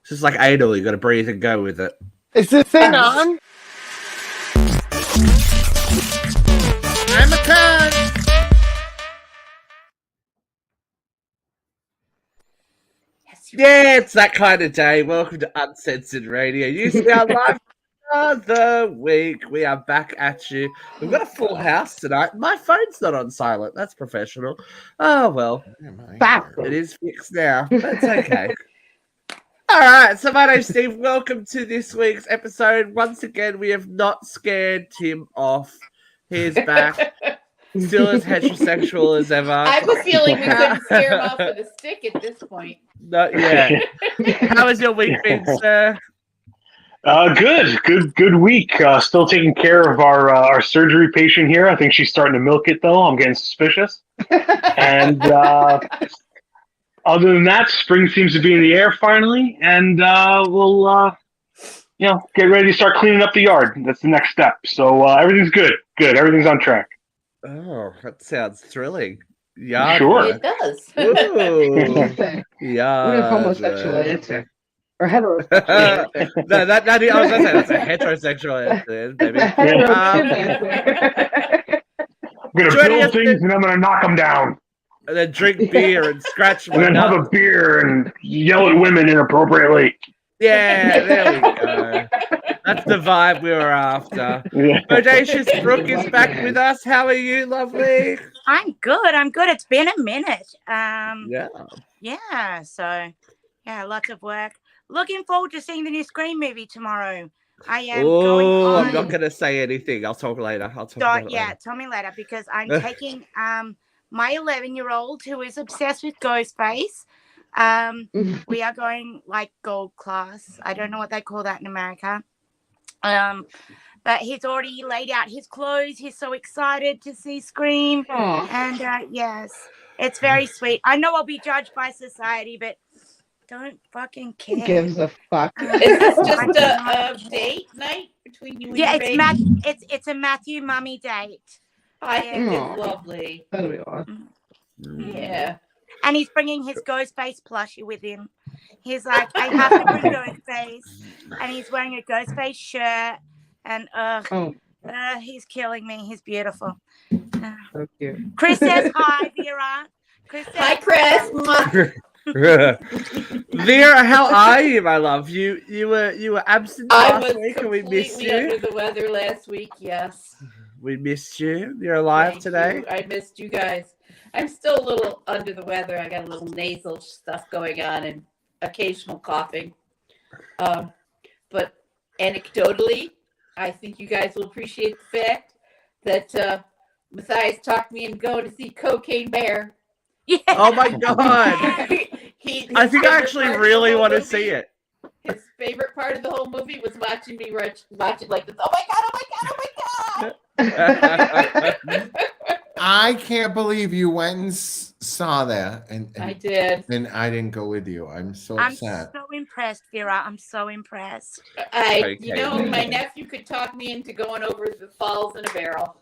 It's just like anal. You got to breathe and go with it. Is this thing on? I'm a cunt. Yeah, it's that kind of day. Welcome to Uncensored Radio. You sound live another week. We are back at you. We've got a full house tonight. My phone's not on silent. That's professional. Oh, well. It is fixed now. That's okay. All right. So my name's Steve. Welcome to this week's episode. Once again, we have not scared Tim off. He's back. Still as heterosexual as ever. I have a feeling we couldn't scare him off with a stick at this point. Not yet. How has your week been, sir? Good week. Still taking care of our surgery patient here. I think she's starting to milk it, though. I'm getting suspicious. And other than that, spring seems to be in the air finally, and we'll get ready to start cleaning up the yard. That's the next step. So everything's good. Good. Everything's on track. Oh, that sounds thrilling. Yeah, sure. It does. Ooh. Yeah. What a homosexual answer. Or heterosexual answer. No, I was going to say that's a heterosexual answer, baby. I'm going to build things and I'm going to knock them down. And then drink beer and scratch and then have a beer and yell at women inappropriately. Yeah, there we go. That's the vibe we were after. Yeah. Bodacious Brooke is back with us. How are you, lovely? I'm good. It's been a minute. Yeah. So lots of work. Looking forward to seeing the new Scream movie tomorrow. I am I'm not going to say anything. I'll talk later. Tell me later because I'm taking my 11-year-old who is obsessed with Ghostface. We are going like gold class. I don't know what they call that in America. But he's already laid out his clothes. He's so excited to see Scream. Aww. And yes, it's very sweet. I know I'll be judged by society, but don't fucking care. Who gives a fuck? Is this just a date night between you and your baby? It's a Matthew mummy date. I think it's lovely. That'll be awesome. Yeah. And he's bringing his Ghostface plushie with him. He's like, I have to bring Ghostface. And he's wearing a Ghostface shirt. And he's killing me. He's beautiful. So cute. Chris says hi, Vera. Hi, Chris. Vera, how are you, my love? You were absent last week and we missed you. I was under the weather last week, yes. We missed you. You're alive today. I missed you guys. I'm still a little under the weather. I got a little nasal stuff going on and occasional coughing. But anecdotally, I think you guys will appreciate the fact that Matthias talked me into going to see Cocaine Bear. Yeah. Oh my God. I think I actually really want to see it. His favorite part of the whole movie was watching me watch it like this. Oh my God, oh my God, oh my God. I can't believe you went and saw that. And I did. And I didn't go with you. I'm so upset. I'm so impressed, Vera. I'm so impressed. My nephew could talk me into going over the falls in a barrel.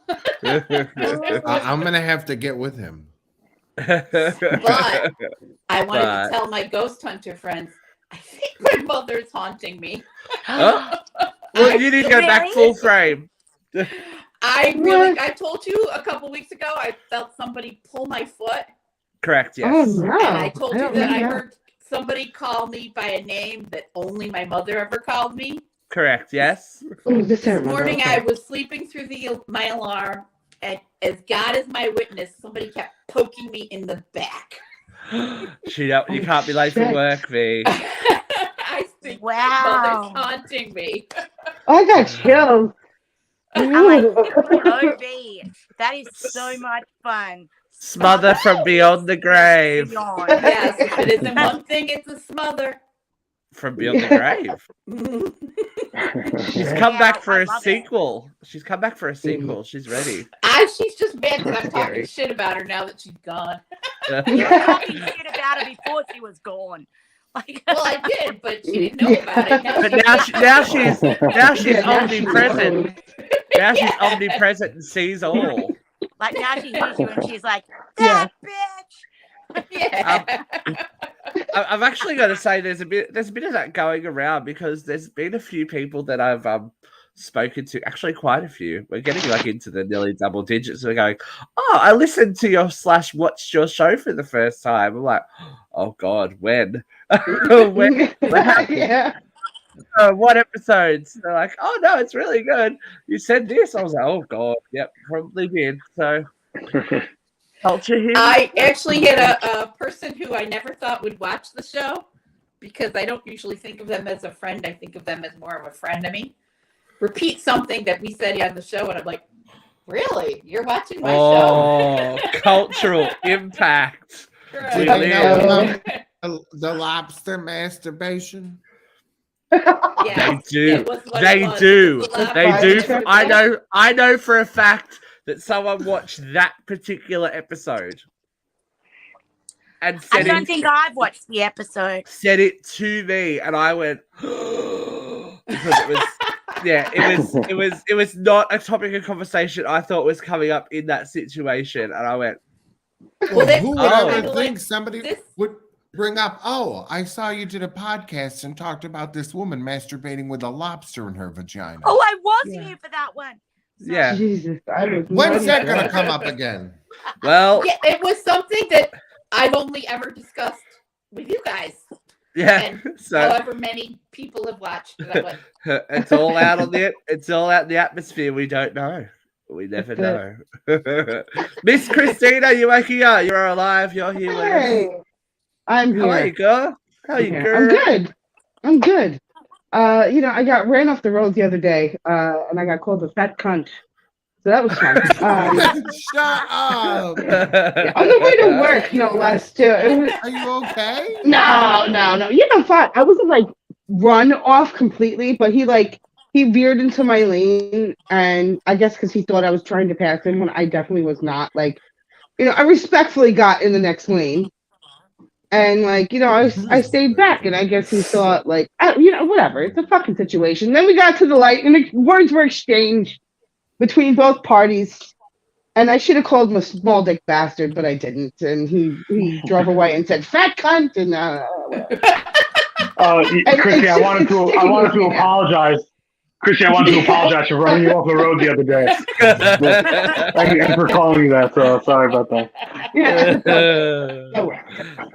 I'm going to have to get with him. But I wanted to tell my ghost hunter friends, I think my mother's haunting me. Well, you need to go back full frame. I told you a couple weeks ago, I felt somebody pull my foot. Correct, yes. Oh, no. And I told you that I heard somebody call me by a name that only my mother ever called me. Correct, yes. This morning I was sleeping through my alarm, and as God is my witness, somebody kept poking me in the back. You can't be late for work, V. I think my mother's haunting me. I got chills. I'm like, OB. That is so much fun. Smother from beyond the grave. Yes, if it isn't one thing, it's a smother. From beyond the grave. She's come back for a sequel. She's come back for a sequel. She's ready. She's just mad because I'm talking shit about her now that she's gone. You were talking shit about her before she was gone. Well, I did, but she didn't know about it. Now she's omnipresent. Now she's omnipresent and sees all. Like now she hears you and she's like, that bitch. Yeah. I've actually got to say there's a bit of that going around because there's been a few people that I've spoken to, actually quite a few. We're getting like into the nearly double digits. We're going, oh, I listened to your / watched your show for the first time. I'm like, oh God, when? when? Yeah. What episodes? They're like, oh no, it's really good. You said this. I was like, oh God, yep, probably did. So culture here. I actually had a person who I never thought would watch the show because I don't usually think of them as a friend. I think of them as more of a friend to me. Repeat something that we said on the show, and I'm like, really? You're watching my show? Oh, cultural impact. Did We they know live. about the lobster masturbation? Yeah, They do. it was what They it was. do. It was a lot They of do. fun. I know for a fact that someone watched that particular episode and I don't think I've watched the episode. said it to me, and I went because it was. Yeah, it was not a topic of conversation I thought was coming up in that situation, and I went, Well, Who would oh. ever think somebody This- would bring up, oh, I saw you did a podcast and talked about this woman masturbating with a lobster in her vagina. Oh, I was Yeah. here for that one. Sorry. yeah. Jesus, I was When's that not- going to come up again? Well, Yeah, it was something that I've only ever discussed with you guys. yeah. And So however many people have watched it. I'm like, it's all out on the it's all out in the atmosphere. We don't know. We never know. Miss Christina, you waking up? You're alive. You're here with us. Hey, I'm How are you, here. girl? How are you, I'm girl? good. I'm good. I got ran off the road the other day, and I got called a fat cunt. So that was fun. Shut up. On the way to work, no less too. It was, Are you okay? no. Fine. I wasn't like run off completely, but he veered into my lane, and I guess because he thought I was trying to pass him when I definitely was not. Like, I respectfully got in the next lane. And I stayed back, and I guess he thought whatever. It's a fucking situation. Then we got to the light, and the words were exchanged between both parties. And I should have called him a small dick bastard, but I didn't. And he drove away and said "fat cunt." And Chrissy, I wanted to apologize. Chrissy, I wanted to apologize for running you off the road the other day. Thank you for calling me that. So sorry about that. yeah.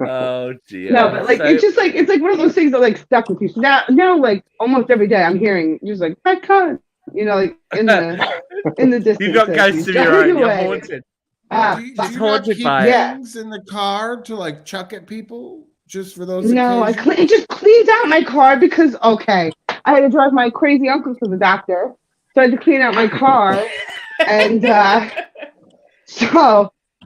Oh dear. No, but it's like one of those things that stuck with you. So now almost every day I'm hearing just "fat cunt," in the distance. You've got ghosts of your own. You're haunted. Do you It's not haunted keep by it. things in the car to chuck at people just for those No, occasions? it just cleans out my car because I had to drive my crazy uncle to the doctor, so I had to clean out my car, and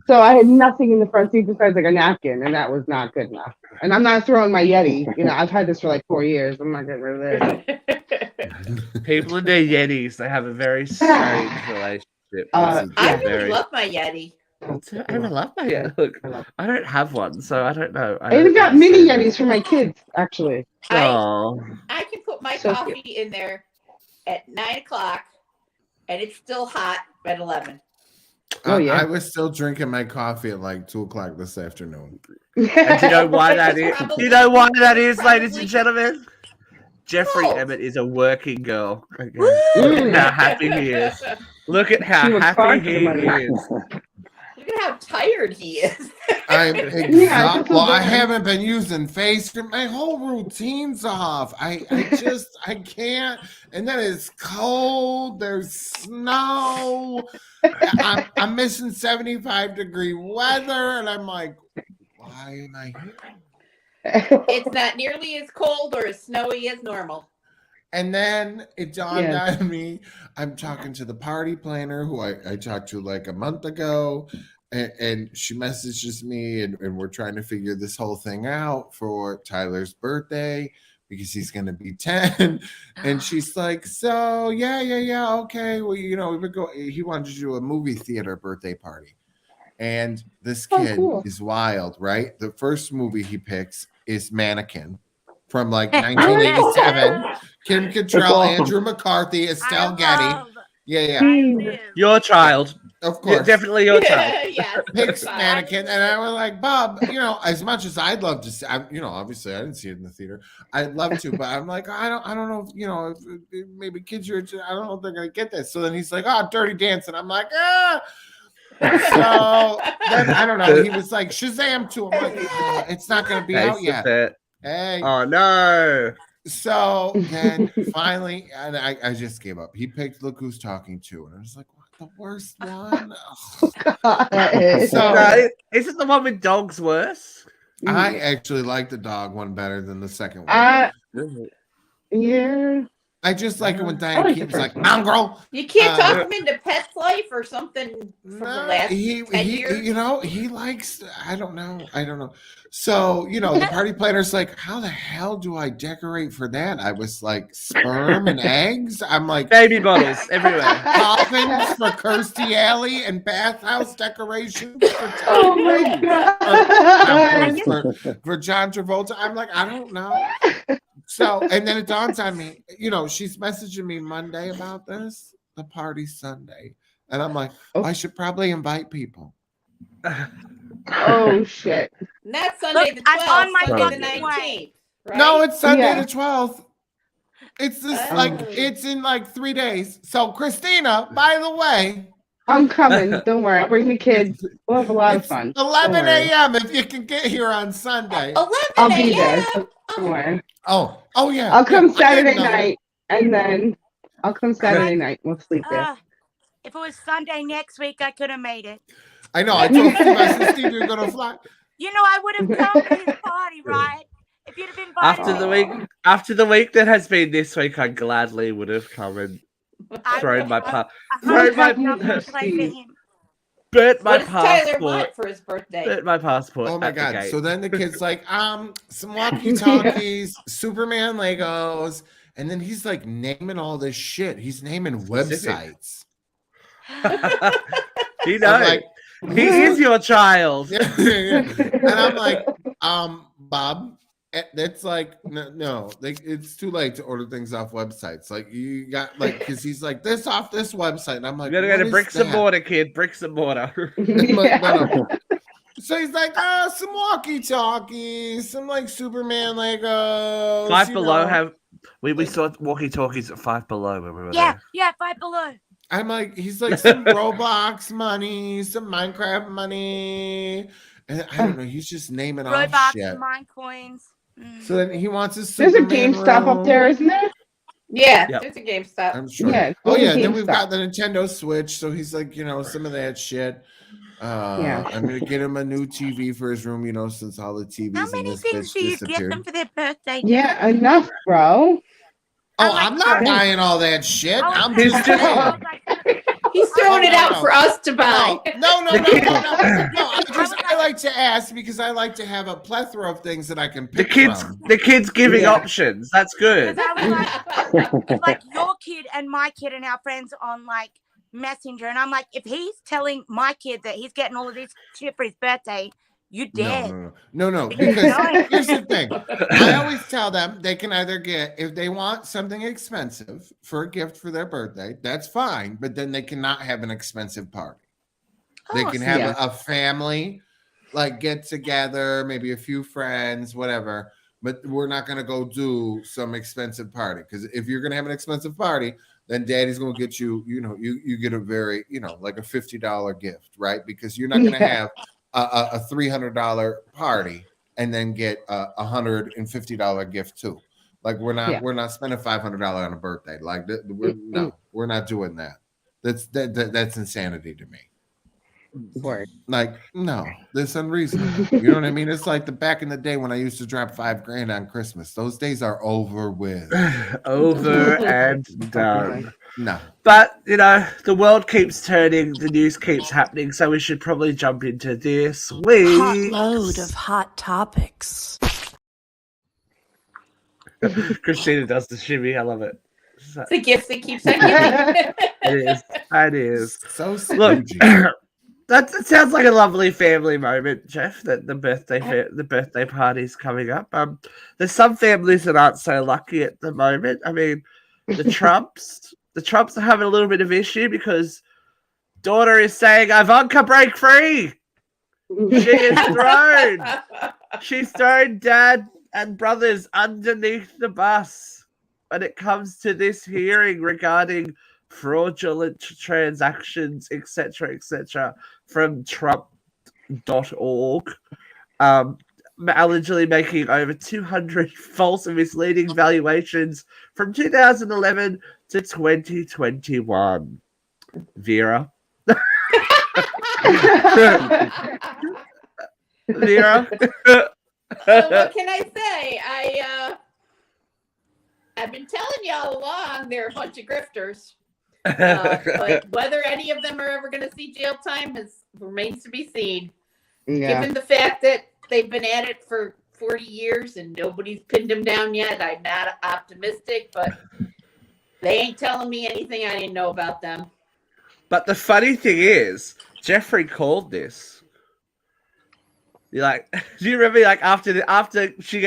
so I had nothing in the front seat besides a napkin, and that was not good enough. And I'm not throwing my Yeti. I've had this for 4 years. I'm not getting rid of it. People and their Yetis, they have a very strange relationship. I Yeah. really love my Yeti. I love my Yeti. Look, I don't have one, so I don't know. I even got mini Yetis for my kids, actually. Oh, I can put my So coffee in there at 9:00, and it's still hot at 11. Oh, yeah. I was still drinking my coffee at 2:00 this afternoon. and do you know why that is? Probably- Do you know why that is, ladies and gentlemen? Jeffrey No. Emmett is a working girl. Okay. Look at how happy he is. Look at how She was happy fine for he money. is. Look at how tired he is. I'm Yeah, exhausted. Well, I that's- haven't been using face cream. My whole routine's off. I can't. And then it's cold. There's snow. I'm missing 75-degree weather, and I'm like, why am I here? It's not nearly as cold or as snowy as normal. And then it dawned Yeah. on me, I'm talking to the party planner who I talked to a month ago, and she messages me, and we're trying to figure this whole thing out for Tyler's birthday because he's going to be 10. And she's like, so, yeah, okay. Well, we would go. He wanted to do a movie theater birthday party. And this Oh, kid cool. is wild, right? The first movie he picks is Mannequin from 1987. Kim Cattrall, awesome. Andrew McCarthy, Estelle I Getty. love- Yeah. Jesus. Your child. Of course. Definitely your child. Yes. Pix Fine. mannequin, and I was like, Bob, as much as I'd love to see, obviously I didn't see it in the theater. I'd love to, but I'm like, I don't know, if maybe kids are, I don't know if they're gonna get this. So then he's like, oh, Dirty Dancing. I'm like, ah. So then I don't know. He was like Shazam 2. I'm like, it's not gonna be out yet. Hey. Oh no. So then finally, and I just gave up. He picked Look Who's Talking To, and I was like, what, the worst one? God. So No, isn't the one with dogs worse? I actually like the dog one better than the second one. Yeah. I just like it when I Diane like the Keaton's first like, one. mongrel. You can't talk him into Pet's Life or something from the last 10 years. He likes, I don't know. So, the party planner's like, how the hell do I decorate for that? I was like, sperm and eggs? I'm like, Baby bottles everywhere. coffins for Kirstie Alley and bathhouse decorations for Oh my God. for John Travolta. I'm like, I don't know. So, and then it dawns on me, she's messaging me Monday about this, the party Sunday. And I'm like, I should probably invite people. Oh shit. Not Sunday Look, the I'm 12th, on my Sunday the fucking 19th. way. Right? No, it's Sunday Yeah. the 12th. It's this Oh. it's in like 3 days. So Christina, by the way, I'm coming. Don't worry. I'll bring the kids. We'll have a lot of it's fun. 11 Don't worry. a.m. if you can get here on Sunday. 11 I'll be there. a.m. Don't worry. Oh yeah. I'll come Yeah, I didn't Saturday know. night, and then I'll come Saturday night. We'll sleep there. If it was Sunday next week, I could have made it. I know. I told Steve, I said, Steve, you're gonna fly. I would have come to his party, right? If you'd have invited After the week that has been this week, I gladly would have come and thrown my thrown my- burnt my What does Tyler passport. want for his birthday? Burnt my passport. Oh my at the god. gate. So then the kid's like, some walkie-talkies, Superman Legos, and then he's like naming all this shit. He's naming websites. He I'm knows. like, He is your child. and I'm like, Bob, that's like no, it's too late to order things off websites. Like you got because he's like this off this website, and I'm like, You gotta go to what bricks is and that? mortar, kid. Bricks and mortar. No. So he's like, some walkie-talkies, some like Superman Legos. Five Below have we saw walkie-talkies at Five Below when we were there. Yeah, Five Below. I'm like, he's like some Roblox money, some Minecraft money, and I don't know. He's just naming off Robux, shit. mine coins. So then he wants his. There's a Superman GameStop room. up there, isn't there? Yeah, Yep. there's a GameStop. I'm sure. Yeah, Oh go to yeah. Then we've GameStop. got the Nintendo Switch. So he's like, some of that shit. Yeah. I'm gonna get him a new TV for his room. Since all the TVs How in many this things bitch do you get disappeared. them for their birthday? Yeah, enough, bro. Oh, I like I'm not that. buying all that shit. Oh, I'm He's just just- saying. He's throwing it out no. for us to buy. No. I like to ask because I like to have a plethora of things that I can The pick from. kids giving Yeah. options. That's good. It's like your kid and my kid and our friends on like Messenger, and I'm like, if he's telling my kid that he's getting all of this shit for his birthday, you dead. No. Because here's the thing. I always tell them they can either get, if they want something expensive for a gift for their birthday, that's fine, but then they cannot have an expensive party. They can have yeah. a family, like get together, maybe a few friends, whatever. But we're not going to go do some expensive party, because if you're going to have an expensive party, then daddy's going to get you, you get a very, like a $50 gift, right? Because you're not going to have a $300 party and then get a $150 gift too. Like we're not spending $500 on a birthday. Like we're not doing that. That's insanity to me. Word. Like, no, that's unreasonable. You know what I mean? It's like the back in the day when I used to drop $5,000 on Christmas. Those days are over with. Over and done. No. But, the world keeps turning, the news keeps happening, so we should probably jump into this week. Hot load of hot topics. Christina does the shimmy. I love it. It's the gift that keeps on giving. It is. So Look, stingy. that sounds like a lovely family moment, Jeff. That the birthday party's coming up. There's some families that aren't so lucky at the moment. I mean, the Trumps are having a little bit of issue because daughter is saying, Ivanka, break free. She is thrown. She's thrown dad and brothers underneath the bus when it comes to this hearing regarding fraudulent transactions, etc., from Trump.org. Allegedly making over 200 false and misleading valuations from 2011 to 2021. Vera? Vera? So what can I say? I've been telling you all along they're a bunch of grifters. But whether any of them are ever going to see jail time remains to be seen. Yeah. Given the fact that they've been at it for 40 years and nobody's pinned them down yet, I'm not optimistic, but they ain't telling me anything I didn't know about them. But the funny thing is, Jeffrey called this. You're like, do you remember? Like after she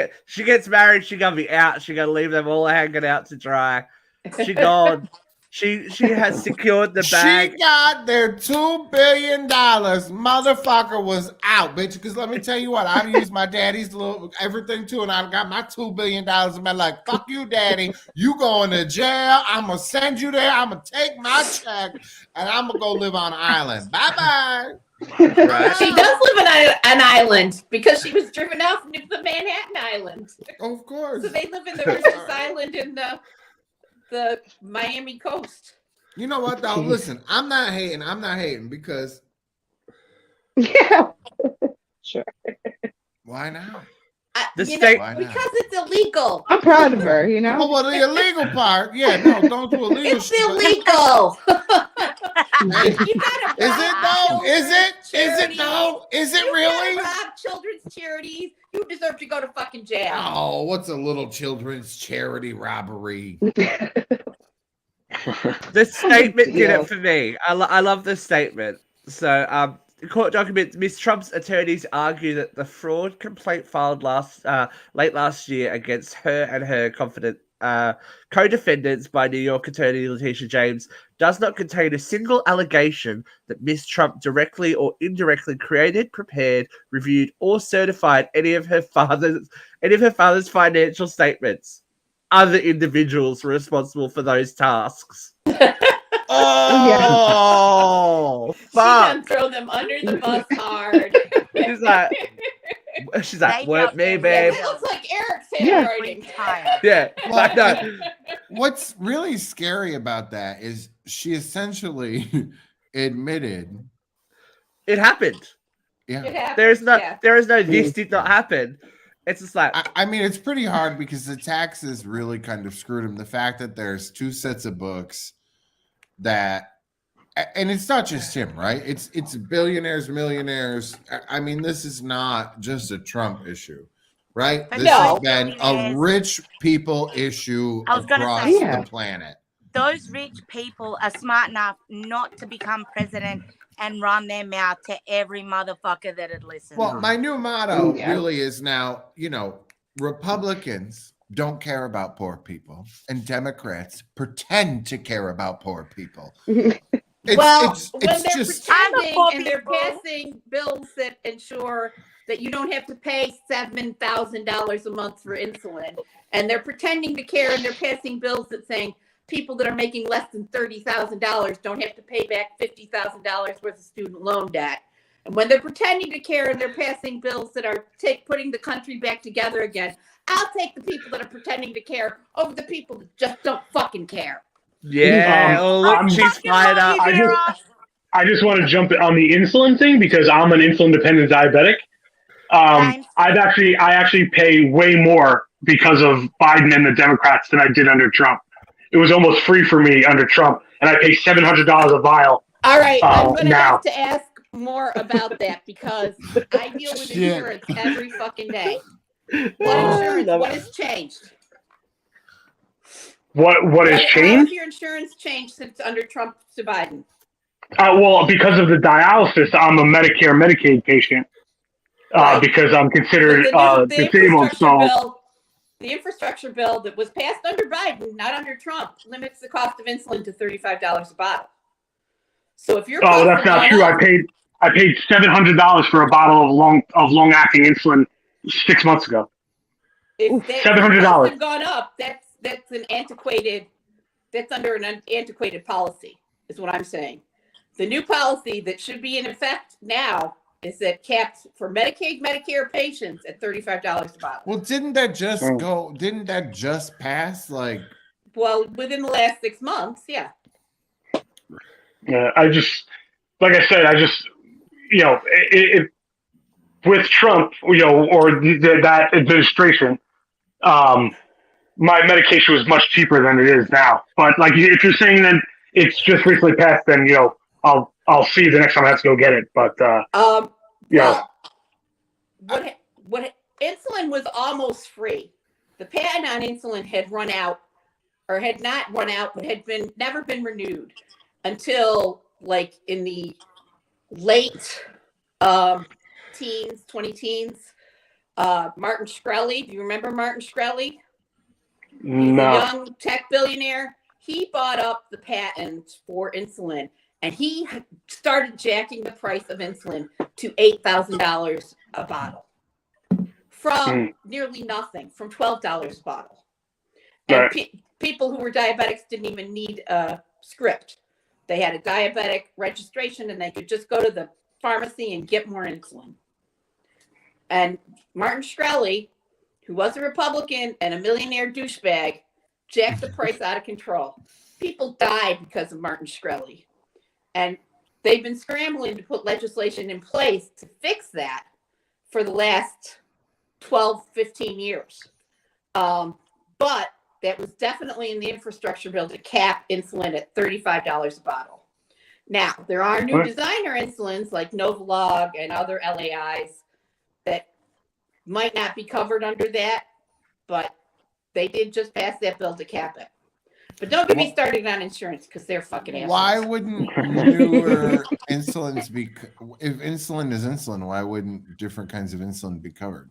gets married, she gonna be out. She gonna leave them all hanging out to dry. She gone. She has secured the bag. She got their $2 billion. Motherfucker was out, bitch. Because let me tell you what, I've used my daddy's little everything too, and I got my $2 billion in my life. Fuck you, daddy. You going to jail? I'm gonna send you there. I'm gonna take my check, and I'm gonna go live on an island. Bye bye. Right? She does live on an island because she was driven off the Manhattan Island. Of course. So they live in the richest island in the Miami coast. You know what though? Listen, I'm not hating because Yeah. Sure. why not? The You state- know, because it's illegal. I'm proud of her, you know? Oh, well, the illegal part, yeah, no, don't do illegal It's shit. illegal. Hey, You gotta is it though? rob Is it? Is it charities. though? Is it You really? gotta rob children's charities. You deserve to go to fucking jail. Oh, what's a little children's charity robbery? The statement did Yeah. it for me. I love the statement. So, the court documents, Miss Trump's attorneys argue that the fraud complaint filed late last year against her and her co-defendants by New York attorney Letitia James does not contain a single allegation that Miss Trump directly or indirectly created, prepared, reviewed, or certified any of her father's financial statements. Other individuals were responsible for those tasks. Oh, She fuck! done throw them under the bus hard. She's like, They work don't me, get babe. It looks like Eric's Yeah. handwriting. Tired. Yeah, like no. What's really scary about that is she essentially admitted, It happened. yeah. It happens, There is no. yeah. There is no. This did not happen. It's just like I mean, it's pretty hard because the taxes really kind of screwed him. The fact that there's two sets of books that, and it's not just him, right? It's billionaires, millionaires. I mean, this is not just a Trump issue, right? This No. has been a rich people issue I was gonna across say- Yeah. the planet. Those rich people are smart enough not to become president and run their mouth to every motherfucker that had listened. Well, my new motto Yeah. really is now, Republicans don't care about poor people, and Democrats pretend to care about poor people. When they're just pretending poor and they're people. passing bills that ensure that you don't have to pay $7,000 a month for insulin, and they're pretending to care and they're passing bills that saying people that are making less than $30,000 don't have to pay back $50,000 worth of student loan debt. And when they're pretending to care and they're passing bills that are putting the country back together again, I'll take the people that are pretending to care over the people that just don't fucking care. yeah. Oh, look, I'm- she's fired up. I just want to jump on the insulin thing because I'm an insulin dependent diabetic. James? I actually pay way more because of Biden and the Democrats than I did under Trump. It was almost free for me under Trump, and I pay $700 a vial. All right, I'm going to now. have to ask more about that because I deal with Shit. insurance every fucking day. What Oh, insurance? love What it. has changed? What has How changed? has your insurance changed since under Trump to Biden? Well, because of the dialysis, I'm a Medicare Medicaid patient Right. because I'm considered The disabled. So the infrastructure bill that was passed under Biden, not under Trump, limits the cost of insulin to $35 a bottle. So if your Oh, costs that's have not gone true. up, I paid $700 for a bottle of long acting insulin 6 months ago. if your costs $700. have gone up, that's an antiquated. That's under an antiquated policy, is what I'm saying. The new policy that should be in effect now is that capped for Medicaid, Medicare patients at $35 a bottle. Well, didn't that just pass? Like, Well, within the last 6 months, yeah. Yeah, like I said, with Trump, or that administration, my medication was much cheaper than it is now. But like, if you're saying that it's just recently passed, then I'll see you the next time I have to go get it. But Well, what insulin was almost free. The patent on insulin had run out, or had not run out, but had never been renewed until like in the late teens, 20-teens. Martin Shkreli, do you remember Martin Shkreli? He's no. a young tech billionaire. He bought up the patent for insulin, and he started jacking the price of insulin to $8,000 a bottle from nearly nothing, from $12 a bottle. And Right. People who were diabetics didn't even need a script. They had a diabetic registration, and they could just go to the pharmacy and get more insulin. And Martin Shkreli, who was a Republican and a millionaire douchebag, jacked the price out of control. People died because of Martin Shkreli. And they've been scrambling to put legislation in place to fix that for the last 12, 15 years. But that was definitely in the infrastructure bill to cap insulin at $35 a bottle. Now, there are new designer insulins like Novolog and other LAIs that might not be covered under that, but they did just pass that bill to cap it. But don't get me started on insurance because they're fucking assholes. why wouldn't newer insulins be? If insulin is insulin, why wouldn't different kinds of insulin be covered?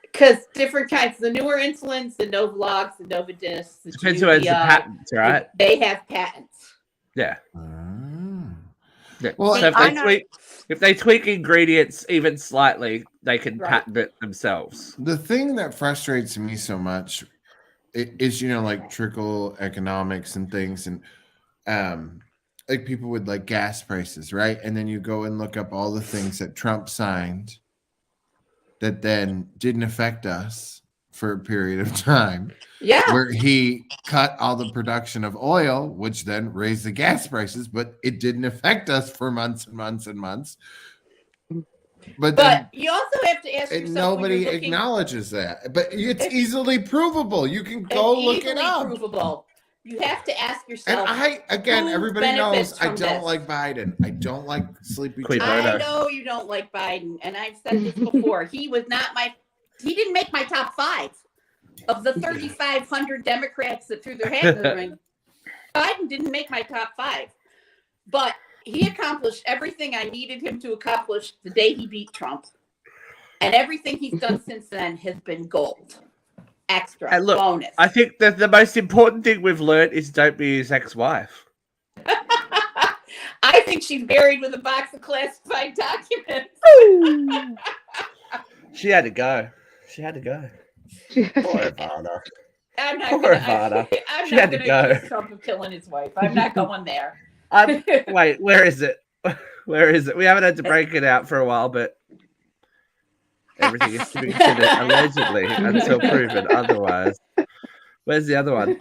Because different kinds, the newer insulins, the Novologs, the Novodis, the Depends who has the patents, right? They have patents. Yeah. Yeah. Well, so I if they tweak ingredients even slightly, they can Right. patent it themselves. the thing that frustrates me so much is, like trickle economics and things, and like people with like gas prices, right? And then you go and look up all the things that Trump signed that then didn't affect us for a period of time. Yeah. Where he cut all the production of oil, which then raised the gas prices, but it didn't affect us for months and months and months. But then you also have to ask yourself. nobody acknowledges that. But it's easily provable. You can go look it up. Provable. You have to ask yourself. And everybody knows I don't this? like Biden. I don't like Sleepy Queen Joe. Murder. I know you don't like Biden, and I've said this before. He didn't make my top 5 of the 3,500 Democrats that threw their hat in the ring. Biden didn't make my top 5, but he accomplished everything I needed him to accomplish the day he beat Trump, and everything he's done since then has been gold. Extra And look, bonus. I think that the most important thing we've learned is don't be his ex-wife. I think she's buried with a box of classified documents. She had to go. She had to go. Poor Ivana. I'm not Poor gonna. Ivana. I'm She not had to gonna go. accuse Trump of killing his wife. I'm not going there. Wait, where is it? Where is it? We haven't had to break it out for a while, but everything is to be considered allegedly until proven otherwise. Where's the other one?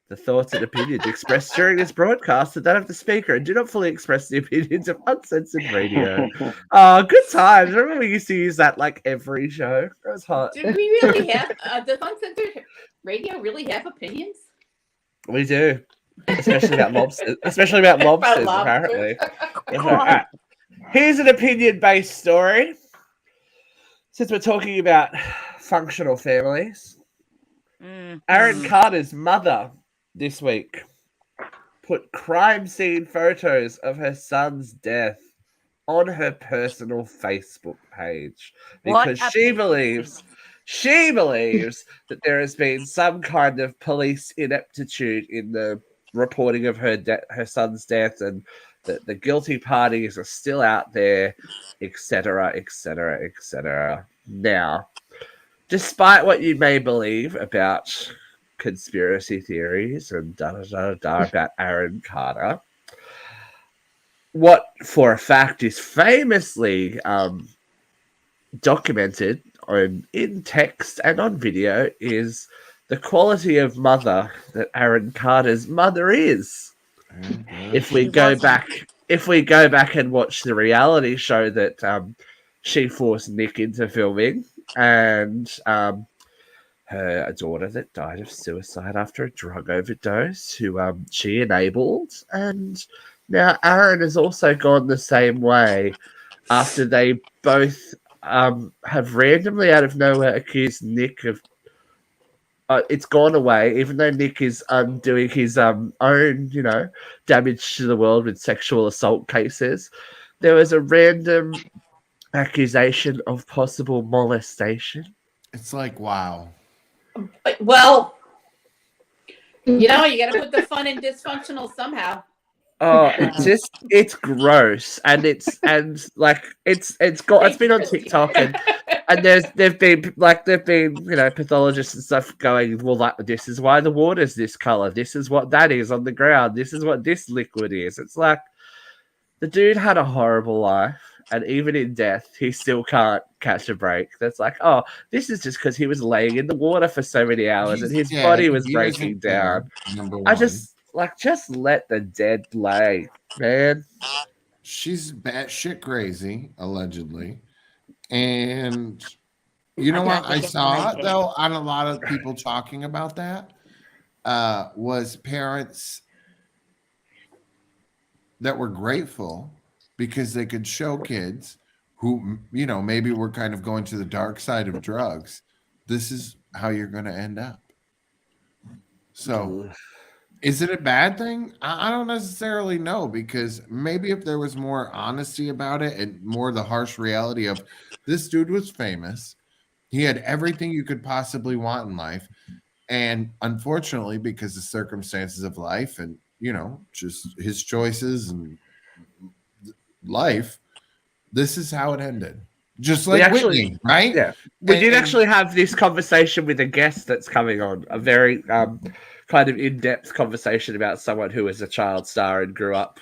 The thoughts and opinions expressed during this broadcast are that of the speaker and do not fully express the opinions of Uncensored Radio. Oh, good times. Remember we used to use that like every show? It was hot. Did we really have does Uncensored Radio really have opinions? We do. Especially about mobsters. Especially about mobsters, About apparently. Right. Here's an opinion-based story. Since we're talking about functional families, Aaron Carter's mother this week put crime scene photos of her son's death on her personal Facebook page because she believes that there has been some kind of police ineptitude in the reporting of her son's death, and the guilty parties are still out there, etc., etc., etc. Now, despite what you may believe about conspiracy theories and about Aaron Carter, what for a fact is famously documented in text and on video is the quality of mother that Aaron Carter's mother is. If we go back and watch the reality show that she forced Nick into filming, and her daughter that died of suicide after a drug overdose, who she enabled, and now Aaron has also gone the same way after they both have randomly out of nowhere accused Nick of. It's gone away, even though Nick is doing his own, damage to the world with sexual assault cases. There was a random accusation of possible molestation. It's like, wow. Well, you got to put the fun in dysfunctional somehow. Oh, it's gross, and it's been on TikTok, and there've been pathologists and stuff going, well, like, this is why the water's this color, this is what that is on the ground, this is what this liquid is. It's like the dude had a horrible life, and even in death, he still can't catch a break. That's like, oh, this is just because he was laying in the water for so many hours and his body was breaking down. Just let the dead lay, man. She's batshit crazy, allegedly. And you know what I saw, though, on a lot of people talking about that, was parents that were grateful because they could show kids who, maybe were kind of going to the dark side of drugs. This is how you're going to end up. So... is it a bad thing? I don't necessarily know, because maybe if there was more honesty about it and more the harsh reality of this dude was famous, he had everything you could possibly want in life, and unfortunately, because of circumstances of life and just his choices and life, this is how it ended. Just like Whitney, right? Yeah, we did actually have this conversation with a guest that's coming on, a very kind of in-depth conversation about someone who was a child star and grew up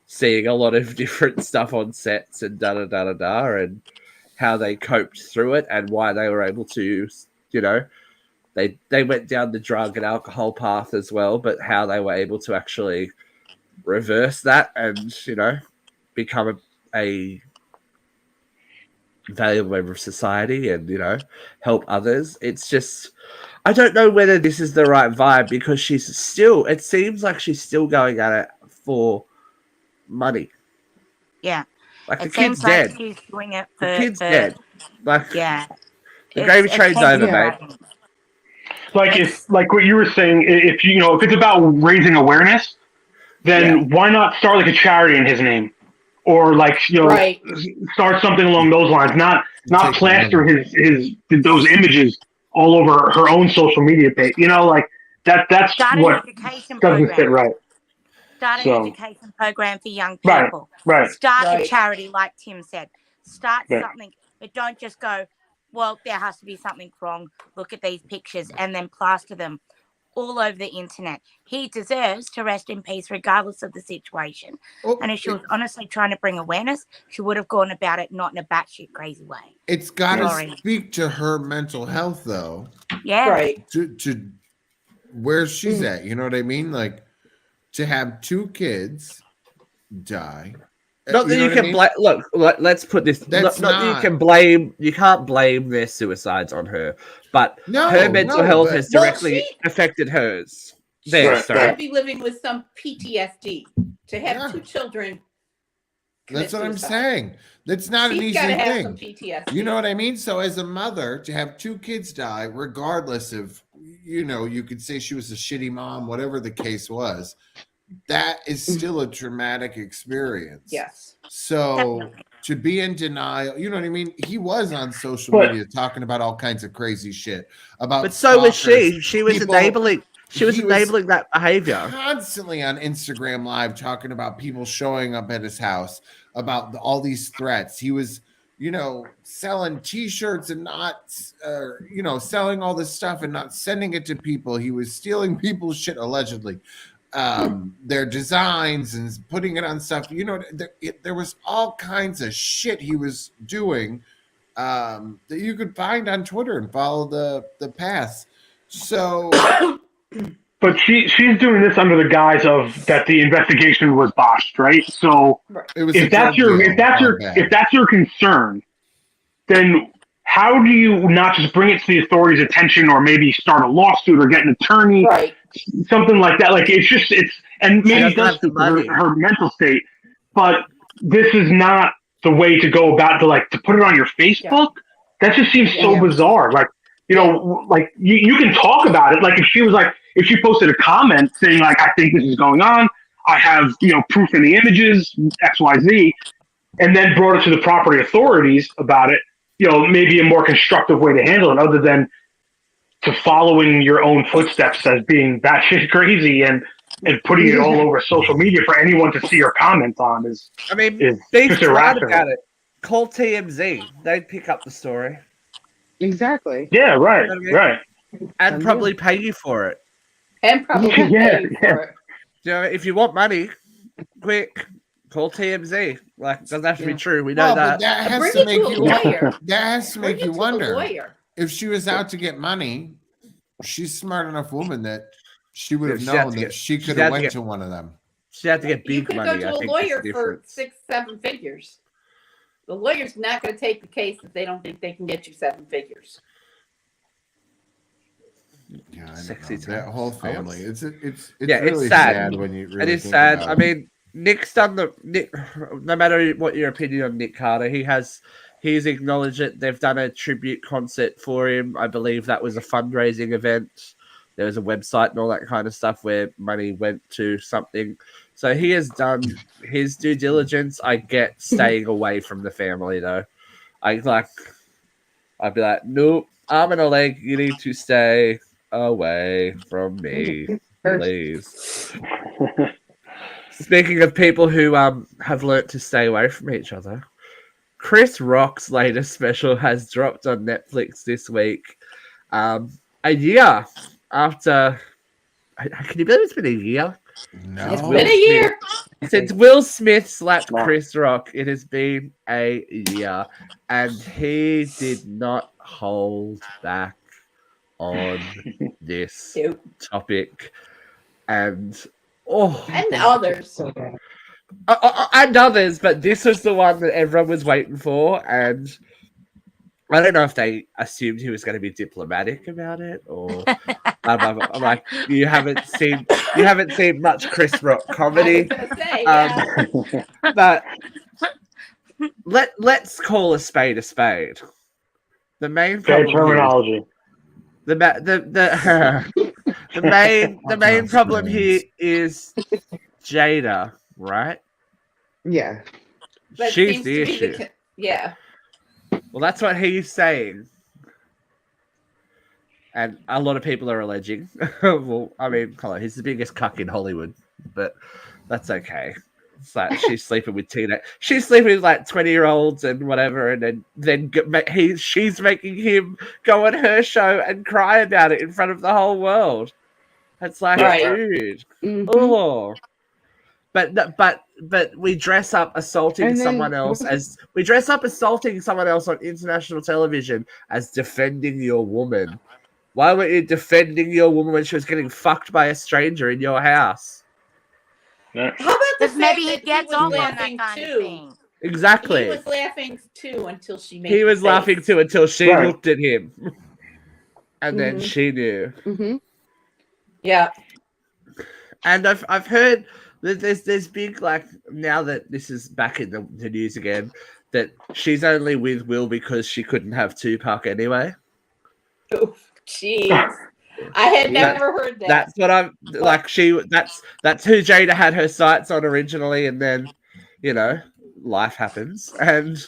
seeing a lot of different stuff on sets and and how they coped through it and why they were able to, they went down the drug and alcohol path as well, but how they were able to actually reverse that and, become a valuable member of society and, help others. It's just... I don't know whether this is the right vibe, because it seems like she's still going at it for money. Yeah. Like, the kid's dead. She's doing it the kid's dead. Like, yeah. The gravy train's over, mate. Like, it's like what you were saying, if it's about raising awareness, then why not start like a charity in his name? Or start something along those lines. Not plaster those images all over her own social media page. That's what doesn't fit right. Start an education program for young people. Right. Start a charity, like Tim said. Start something, but don't just go, well, there has to be something wrong. Look at these pictures and then plaster them all over the internet. He deserves to rest in peace regardless of the situation. And if she was honestly trying to bring awareness, she would have gone about it not in a batshit crazy way. It's got to speak to her mental health, though. Yeah. Right. To where she's at. You know what I mean? Like, to have two kids die. Not that you can blame. Look, let's put this. Not that you can blame. You can't blame their suicides on her, but her mental health has directly affected hers. She'd be living with some PTSD to have two children. That's what I'm saying. That's not an easy thing. Some PTSD. You know what I mean? So as a mother, to have two kids die, regardless of, you could say she was a shitty mom, whatever the case was, that is still a traumatic experience. Yes. So to be in denial, you know what I mean? He was on social media talking about all kinds of crazy shit. But so was she. She was enabling. She was He was enabling that behavior. constantly on Instagram Live talking about people showing up at his house, about all these threats. He was, selling T-shirts and not, selling all this stuff and not sending it to people. He was stealing people's shit allegedly, their designs and putting it on stuff. There was all kinds of shit he was doing that you could find on Twitter and follow the paths. So. But she's doing this under the guise of that the investigation was botched, right? So It was if that's your concern, then how do you not just bring it to the authorities' attention, or maybe start a lawsuit or get an attorney, Right. something like that? Like and maybe it does speak to her mental state, but this is not the way to go about to put it on your Facebook. That just seems so bizarre. Like, like you can talk about it. Like if she posted a comment saying like, I think this is going on, I have, proof in the images, XYZ, and then brought it to the property authorities about it, maybe a more constructive way to handle it other than to following your own footsteps as being batshit crazy and putting it all over social media for anyone to see your comments on is be just smart irrational. about it. Call TMZ. They'd pick up the story. Exactly. Yeah, right, right. And probably pay you for it. And probably pay you for it. If you want money, quick, call TMZ. Like, it doesn't have to be true. We know But that. that has Bring to it make to a you lawyer. that has to Bring make it you to a wonder lawyer. if she was out to get money. She's a smart enough woman that she would have She had known to that get- she she could had have to went get- to one of them. She had to get You big could money. go I to a think lawyer that's the for difference. 6-7 figures. The lawyer's not going to take the case if they don't think they can get you 7 figures. Yeah, I don't Sexy know. That times. whole family. It's Yeah, really it's sad. when you really It is think sad. about I it. mean, Nick's done no matter what your opinion on Nick Carter, he's acknowledged it. They've done a tribute concert for him. I believe that was a fundraising event. There was a website and all that kind of stuff where money went to something. So he has done his due diligence. I get staying away from the family though. I'd be like, nope, arm and a leg. You need to stay away from me, please. Speaking of people who have learnt to stay away from each other, Chris Rock's latest special has dropped on Netflix this week. A year after, can you believe it's been a year? No. It's been a year. Since Will Smith slapped Chris Rock, it has been a year, and he did not hold back on this topic. And others. And others, but this was the one that everyone was waiting for, and I don't know if they assumed he was going to be diplomatic about it, or I'm like, you haven't seen much Chris Rock comedy. I was gonna say, yeah. But let's call a spade a spade. The main problem terminology. The main problem here is Jada, right? Yeah. That She's seems the to be issue. yeah. Well, that's what he's saying. And a lot of people are alleging. Well, I mean, he's the biggest cuck in Hollywood, but that's okay. It's like she's sleeping with she's sleeping with like 20-year-olds and whatever, and then she's making him go on her show and cry about it in front of the whole world. It's like, dude, oh. But we dress up assaulting someone else on international television as defending your woman. Why were you defending your woman when she was getting fucked by a stranger in your house? How about the Because maybe fact he that gets was off on that laughing kind of too? thing. Exactly. He was laughing too until she made. He was laughing too until she Right. looked at him, and then she knew. Mm-hmm. Yeah. And I've heard that there's big, like, now that this is back in the news again, that she's only with Will because she couldn't have Tupac anyway. Oh, jeez. I had never heard that. That's what I'm like. That's who Jada had her sights on originally, and then, life happens, and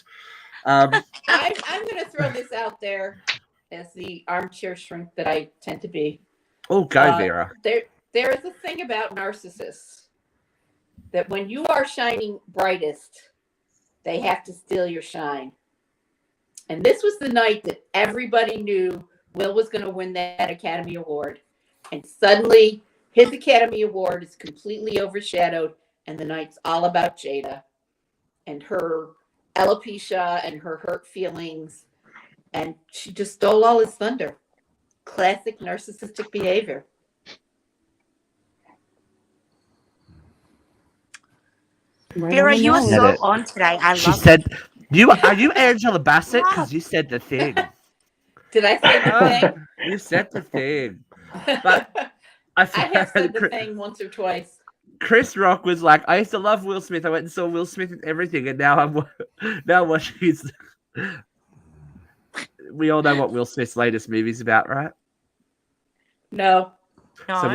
I'm going to throw this out there as the armchair shrink that I tend to be. Oh, go Vera. There is a thing about narcissists that when you are shining brightest, they have to steal your shine. And this was the night that everybody knew Will was going to win that Academy Award. And suddenly, his Academy Award is completely overshadowed, and the night's all about Jada and her alopecia and her hurt feelings. And she just stole all his thunder. Classic narcissistic behavior. Vera, you are so on today. I She love said, "Are you Angela Bassett? Because you said the thing." Did I say the thing? You said the thing. But I have said the thing once or twice. Chris Rock was like, "I used to love Will Smith. I went and saw Will Smith in everything, and now I'm watching his." We all know what Will Smith's latest movie's about, right? No. So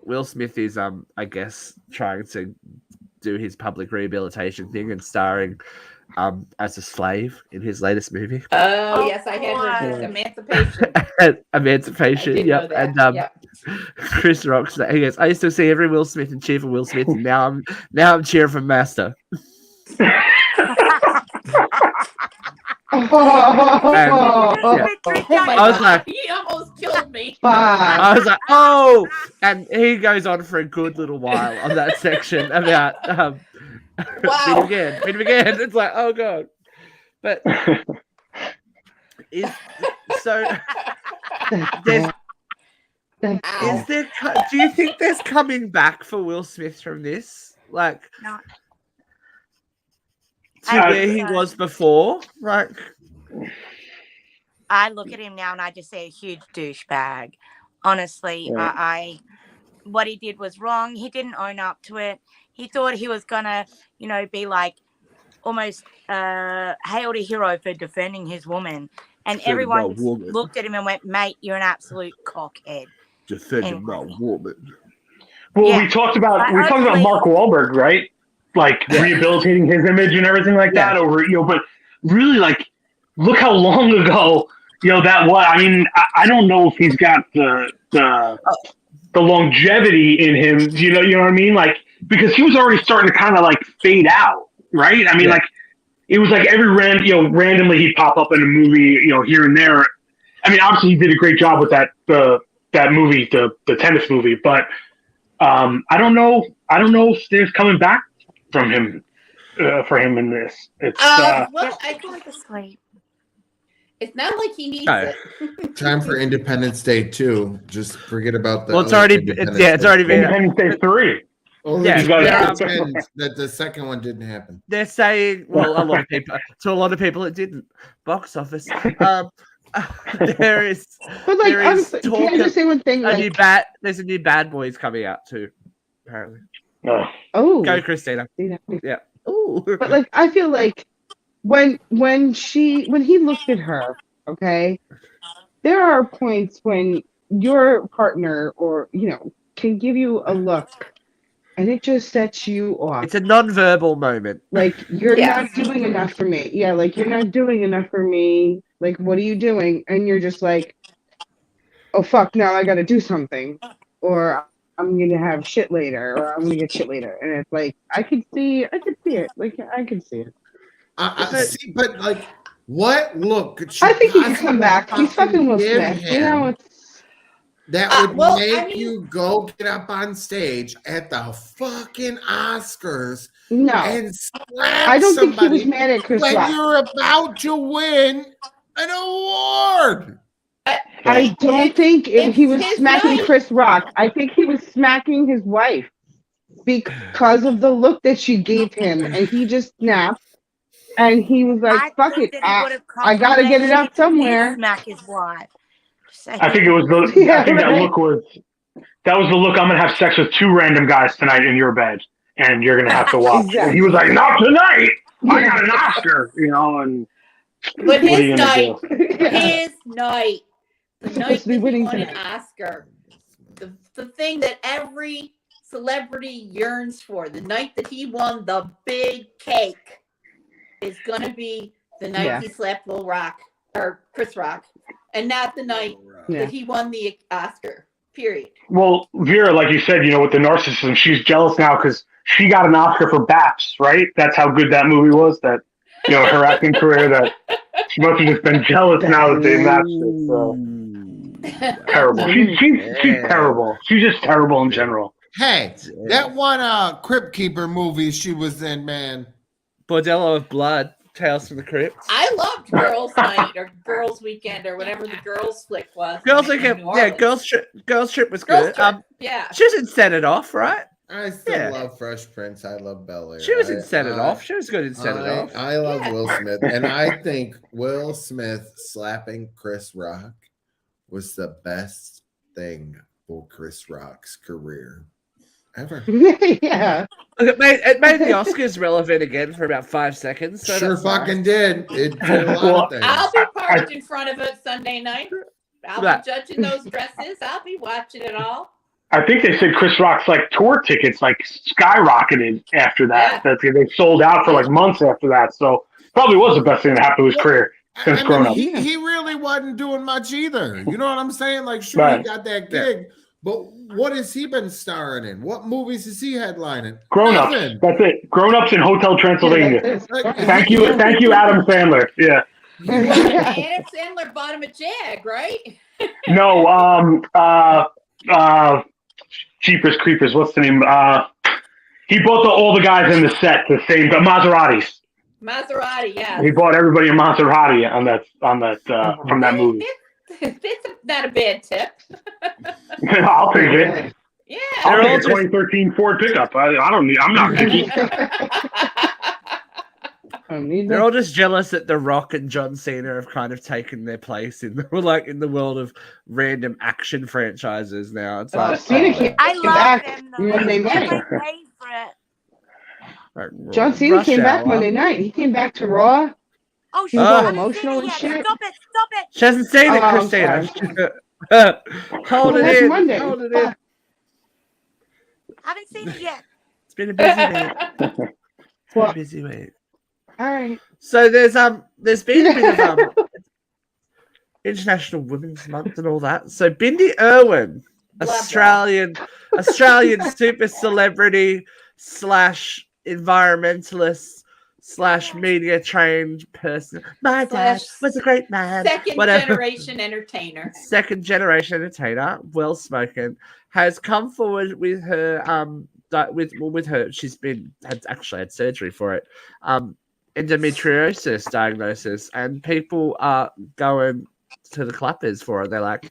Will Smith is I guess trying to do his public rehabilitation thing and starring as a slave in his latest movie. Oh yes, I had heard this. Emancipation. Emancipation, yep. And yep. Chris Rock, he goes, "I used to see every Will Smith and cheer for Will Smith, and now I'm cheering for Master." I was like, he almost killed me. I was like, oh, and he goes on for a good little while on that section about wow. beat him again. It's like, oh god. But do you think there's coming back for Will Smith from this? Like No. to where he was before? Like I look at him now and I just see a huge douchebag. Honestly, I what he did was wrong. He didn't own up to it. He thought he was gonna, be like almost hailed a hero for defending his woman. And everyone looked at him and went, "Mate, you're an absolute cockhead." Defending my woman. Well, we talked about Mark Wahlberg, right? Like rehabilitating his image and everything like that over, but really, like, look how long ago, that was. I mean, I don't know if he's got the longevity in him. You know what I mean? Like, because he was already starting to kind of like fade out, right? I mean, like, it was like randomly he'd pop up in a movie, here and there. I mean, obviously he did a great job with that movie, the tennis movie, but I don't know if there's coming back from him for him in this. It's well, I feel like asleep. It's not like he needs it. Time for Independence Day 2. Just forget about the. Well, it's already been. Independence Day 3. That the second one didn't happen. They're saying, well, a lot of people it didn't. Box office. There is. But like, there is can I just say one thing? There's a new Bad Boys coming out too, apparently. Oh, go Christina. Yeah. Oh, but like, I feel like when he looked at her, okay, there are points when your partner or can give you a look and it just sets you off. It's a non-verbal moment. Like, you're not doing enough for me. Yeah, like, you're not doing enough for me. Like, what are you doing? And you're just like, oh fuck, now I gotta do something, or I'm gonna have shit later, or I'm gonna get shit later. And it's like, I could see it. Like, I could see it. See, but like, what? Look, I think he can come back. He's fucking Will Smith. That would make you go get up on stage at the fucking Oscars. No, and slap I don't think he was somebody mad at Chris when Rock. you're about to win an award. I don't think he was smacking Chris Rock. I think he was smacking his wife because of the look that she gave him, and he just snapped. And he was like, "Fuck it, I gotta get it out somewhere." Smack his wife. I think it was that was the look. I'm gonna have sex with 2 random guys tonight in your bed, and you're gonna have to watch. Exactly. And he was like, "Not tonight! I got an Oscar," And but his night, the night that he won an Oscar, the thing that every celebrity yearns for, the night that he won the big cake, is gonna be the night he slapped Will Rock or Chris Rock. And not the night that he won the Oscar. Period. Well, Vera, like you said, with the narcissism, she's jealous now because she got an Oscar for Baps, right? That's how good that movie was. That her acting career. That she must have just been jealous now that they matched it. So terrible. She's terrible. She's just terrible in general. Hey, that one Crypt Keeper movie she was in, man. Bordello of Blood, Tales from the Crypt. I loved Girls' Night or Girls' Weekend or whatever the girls' flick was. Girls Weekend, yeah, Girls Trip was good. Yeah. She was in Set It Off, right? I still love Fresh Prince. I love Bel Air. She was in Set It Off. She was good in Set It Off. I love Will Smith. And I think Will Smith slapping Chris Rock was the best thing for Chris Rock's career ever. Yeah. Look, it made the Oscars relevant again for about 5 seconds. So sure fucking did. It did a lot of things. I'll be parked in front of it Sunday night. I'll be judging those dresses. I'll be watching it all. I think they said Chris Rock's tour tickets skyrocketed after that. Yeah. That they sold out for months after that. So probably was the best thing that happened to his career since Grown Up. He really wasn't doing much either. You know what I'm saying? Sure, he got that gig, but what has he been starring in? What movies is he headlining? Grown Ups. That's it. Grown Ups in Hotel Transylvania. Thank you, Adam Sandler. Yeah. Adam Sandler bought him a Jag, right? No. Jeepers Creepers. What's the name? He bought all the guys in the set the same Maseratis. Maserati, yeah. He bought everybody a Maserati on that from that movie. It's not a bad tip. I'll take it. Yeah. I'll take a 2013 Ford pickup. I'm not picky. They're all just jealous that The Rock and John Cena have kind of taken their place in the world of random action franchises now. It's like I love them though. Monday night. I paid for it. John Cena came back Monday night. He came back to Raw. Oh, He was all emotional and shit. Stop it! Stop it! She hasn't seen it, Christina. Hold it in. Monday. Hold it in. I haven't seen it yet. It's been a busy week. It's been a busy week. All right. So there's been a bit of International Women's Month and all that. So Bindi Irwin, Australian super celebrity / environmentalist / media trained person. My dad was a great man. Second-generation entertainer. Second-generation entertainer, well spoken, has come forward with her with her. She's actually had surgery for it. Endometriosis diagnosis, and people are going to the clappers for it. They're like,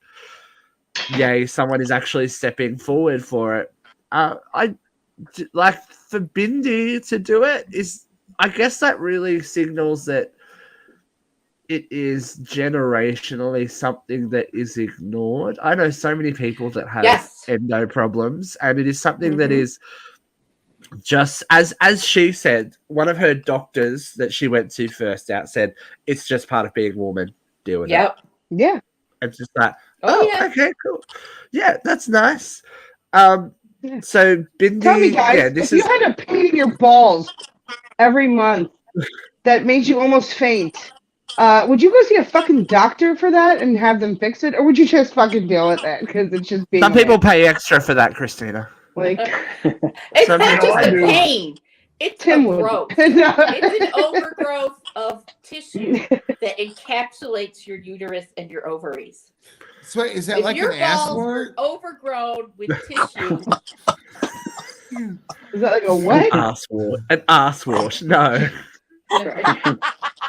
yay, someone is actually stepping forward for it. I like for Bindi to do it is, I guess that really signals that it is generationally something that is ignored. I know so many people that have endo problems, and it is something that is just as she said, one of her doctors that she went to first out said, it's just part of being a woman. Deal with it. Yeah. It's just like, okay, cool. Yeah, that's nice. So Bindi, tell me, guys, you had a pain in your balls every month that made you almost faint, would you go see a fucking doctor for that and have them fix it, or would you just fucking deal with it because it's just being some people pay extra for that, Christina? Like, it's not just a pain. It's a growth. It's an overgrowth of tissue that encapsulates your uterus and your ovaries. So is that like an ass wart? Overgrown with tissue. Is that like a what? An ass wart. No.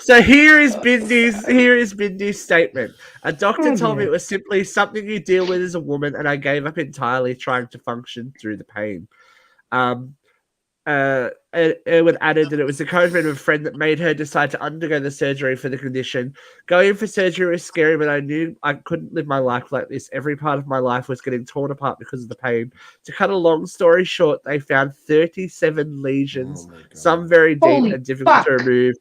So here is Bindi's statement. A doctor told me it was simply something you deal with as a woman, and I gave up entirely trying to function through the pain. Erwin added that it was the COVID of a friend that made her decide to undergo the surgery for the condition. Going in for surgery was scary, but I knew I couldn't live my life like this. Every part of my life was getting torn apart because of the pain. To cut a long story short, they found 37 lesions, some very deep and difficult to remove,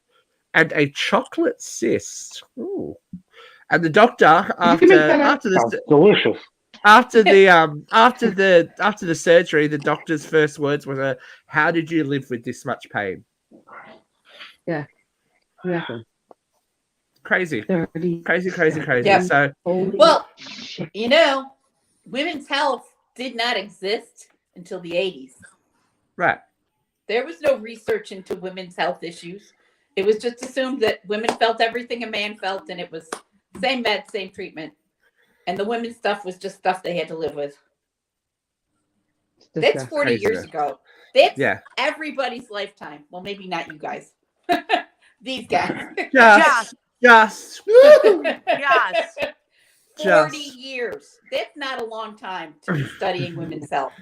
and a chocolate cyst. Ooh. And the doctor, after delicious. After the surgery, the doctor's first words were, "How did you live with this much pain?" Yeah. Crazy. Dirty. Crazy. Yeah. So, well, women's health did not exist until the 80s. Right. There was no research into women's health issues. It was just assumed that women felt everything a man felt, and it was same med, same treatment. And the women's stuff was just stuff they had to live with. That's 40 years ago. That's everybody's lifetime. Well, maybe not you guys. These guys. Just 40 years. That's not a long time to be studying women's health.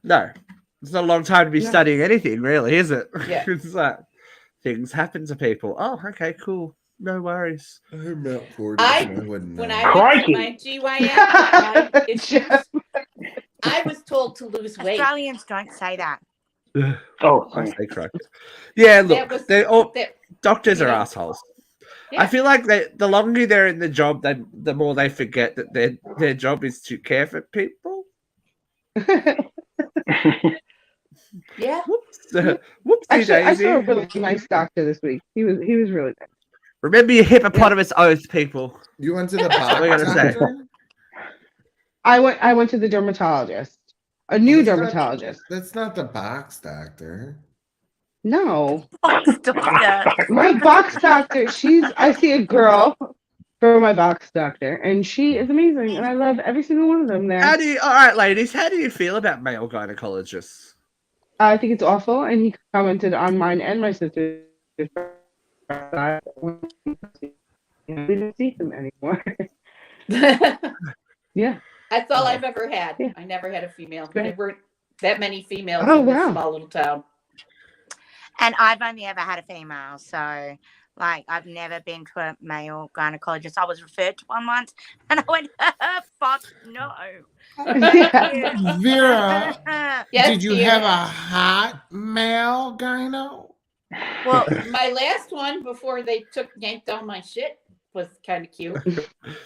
No. It's not a long time to be studying anything, really, is it? Yeah. It's like things happen to people. Oh, okay, cool. No worries. I'm about 40. I wouldn't know. When I went to my GYN, my issues, I was told to lose weight. Australians don't say that. I say correct. Yeah, look, doctors are assholes. Yeah. I feel like the longer they're in the job, the more they forget that their job is to care for people. Yeah. Whoopsie Actually, I daisy. saw a really nice doctor this week. He was really nice. Remember your hippopotamus oath, people. You went to the box doctor? I went to the dermatologist. A new dermatologist. That's not the box doctor. No. Box doctor. My box doctor, I see a girl for my box doctor, and she is amazing, and I love every single one of them there. All right, ladies, how do you feel about male gynecologists? I think it's awful, and he commented on mine and my sister's. We don't see him anymore. Yeah. That's all I've ever had. Yeah. I never had a female. There weren't that many females in this small little town. And I've only ever had a female, so I've never been to a male gynecologist. I was referred to one once, and I went, "Fuck no." Vera, did you have a hot male gyno? Well, my last one before they yanked all my shit was kind of cute.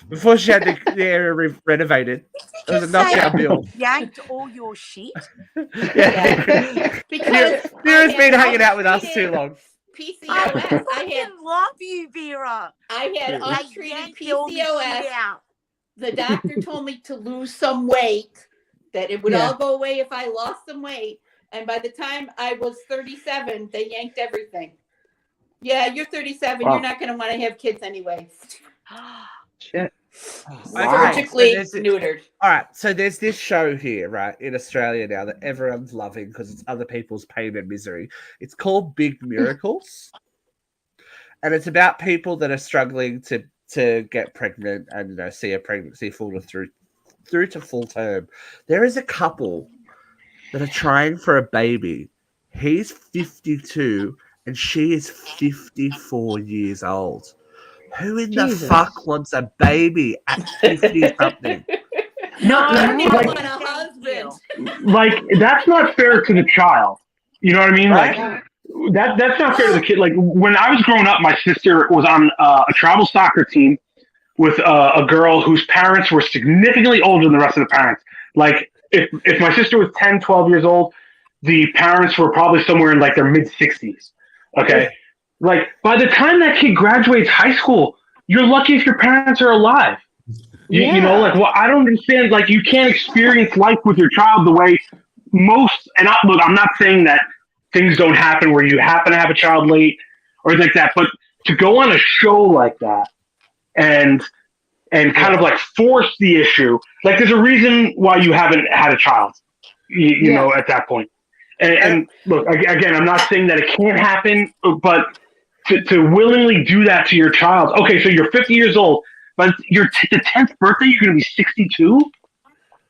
Before she had the area renovated, it was a knockdown bill. Yanked all your shit? Yeah. Because Vera's been hanging out with us too long. PCOS. I love you, Vera. I had untreated PCOS. The doctor told me to lose some weight, that it would all go away if I lost some weight. And by the time I was 37, they yanked everything. Yeah, you're 37. Wow. You're not going to want to have kids anyway. Shit. Surgically neutered. All right, so there's this show here, right, in Australia now that everyone's loving because it's other people's pain and misery. It's called Big Miracles. And it's about people that are struggling to get pregnant and see a pregnancy fall through to full term. There is a couple that are trying for a baby. He's 52 and she is 54 years old. Who in the fuck wants a baby at 50 something? No, I don't even want a husband. That's not fair to the child. You know what I mean? Right. That's not fair to the kid. Like when I was growing up, my sister was on a travel soccer team with a girl whose parents were significantly older than the rest of the parents. Like if my sister was 10, 12 years old, the parents were probably somewhere in their mid 60s. Okay. By the time that kid graduates high school, you're lucky if your parents are alive. You know, I don't understand. You can't experience life with your child the way most. And I'm not saying that things don't happen where you happen to have a child late or like that, but to go on a show like that and kind of force the issue, there's a reason why you haven't had a child. You know, at that point. And look, again, I'm not saying that it can't happen, but to willingly do that to your child. Okay, so you're 50 years old, but the 10th birthday, you're going to be 62?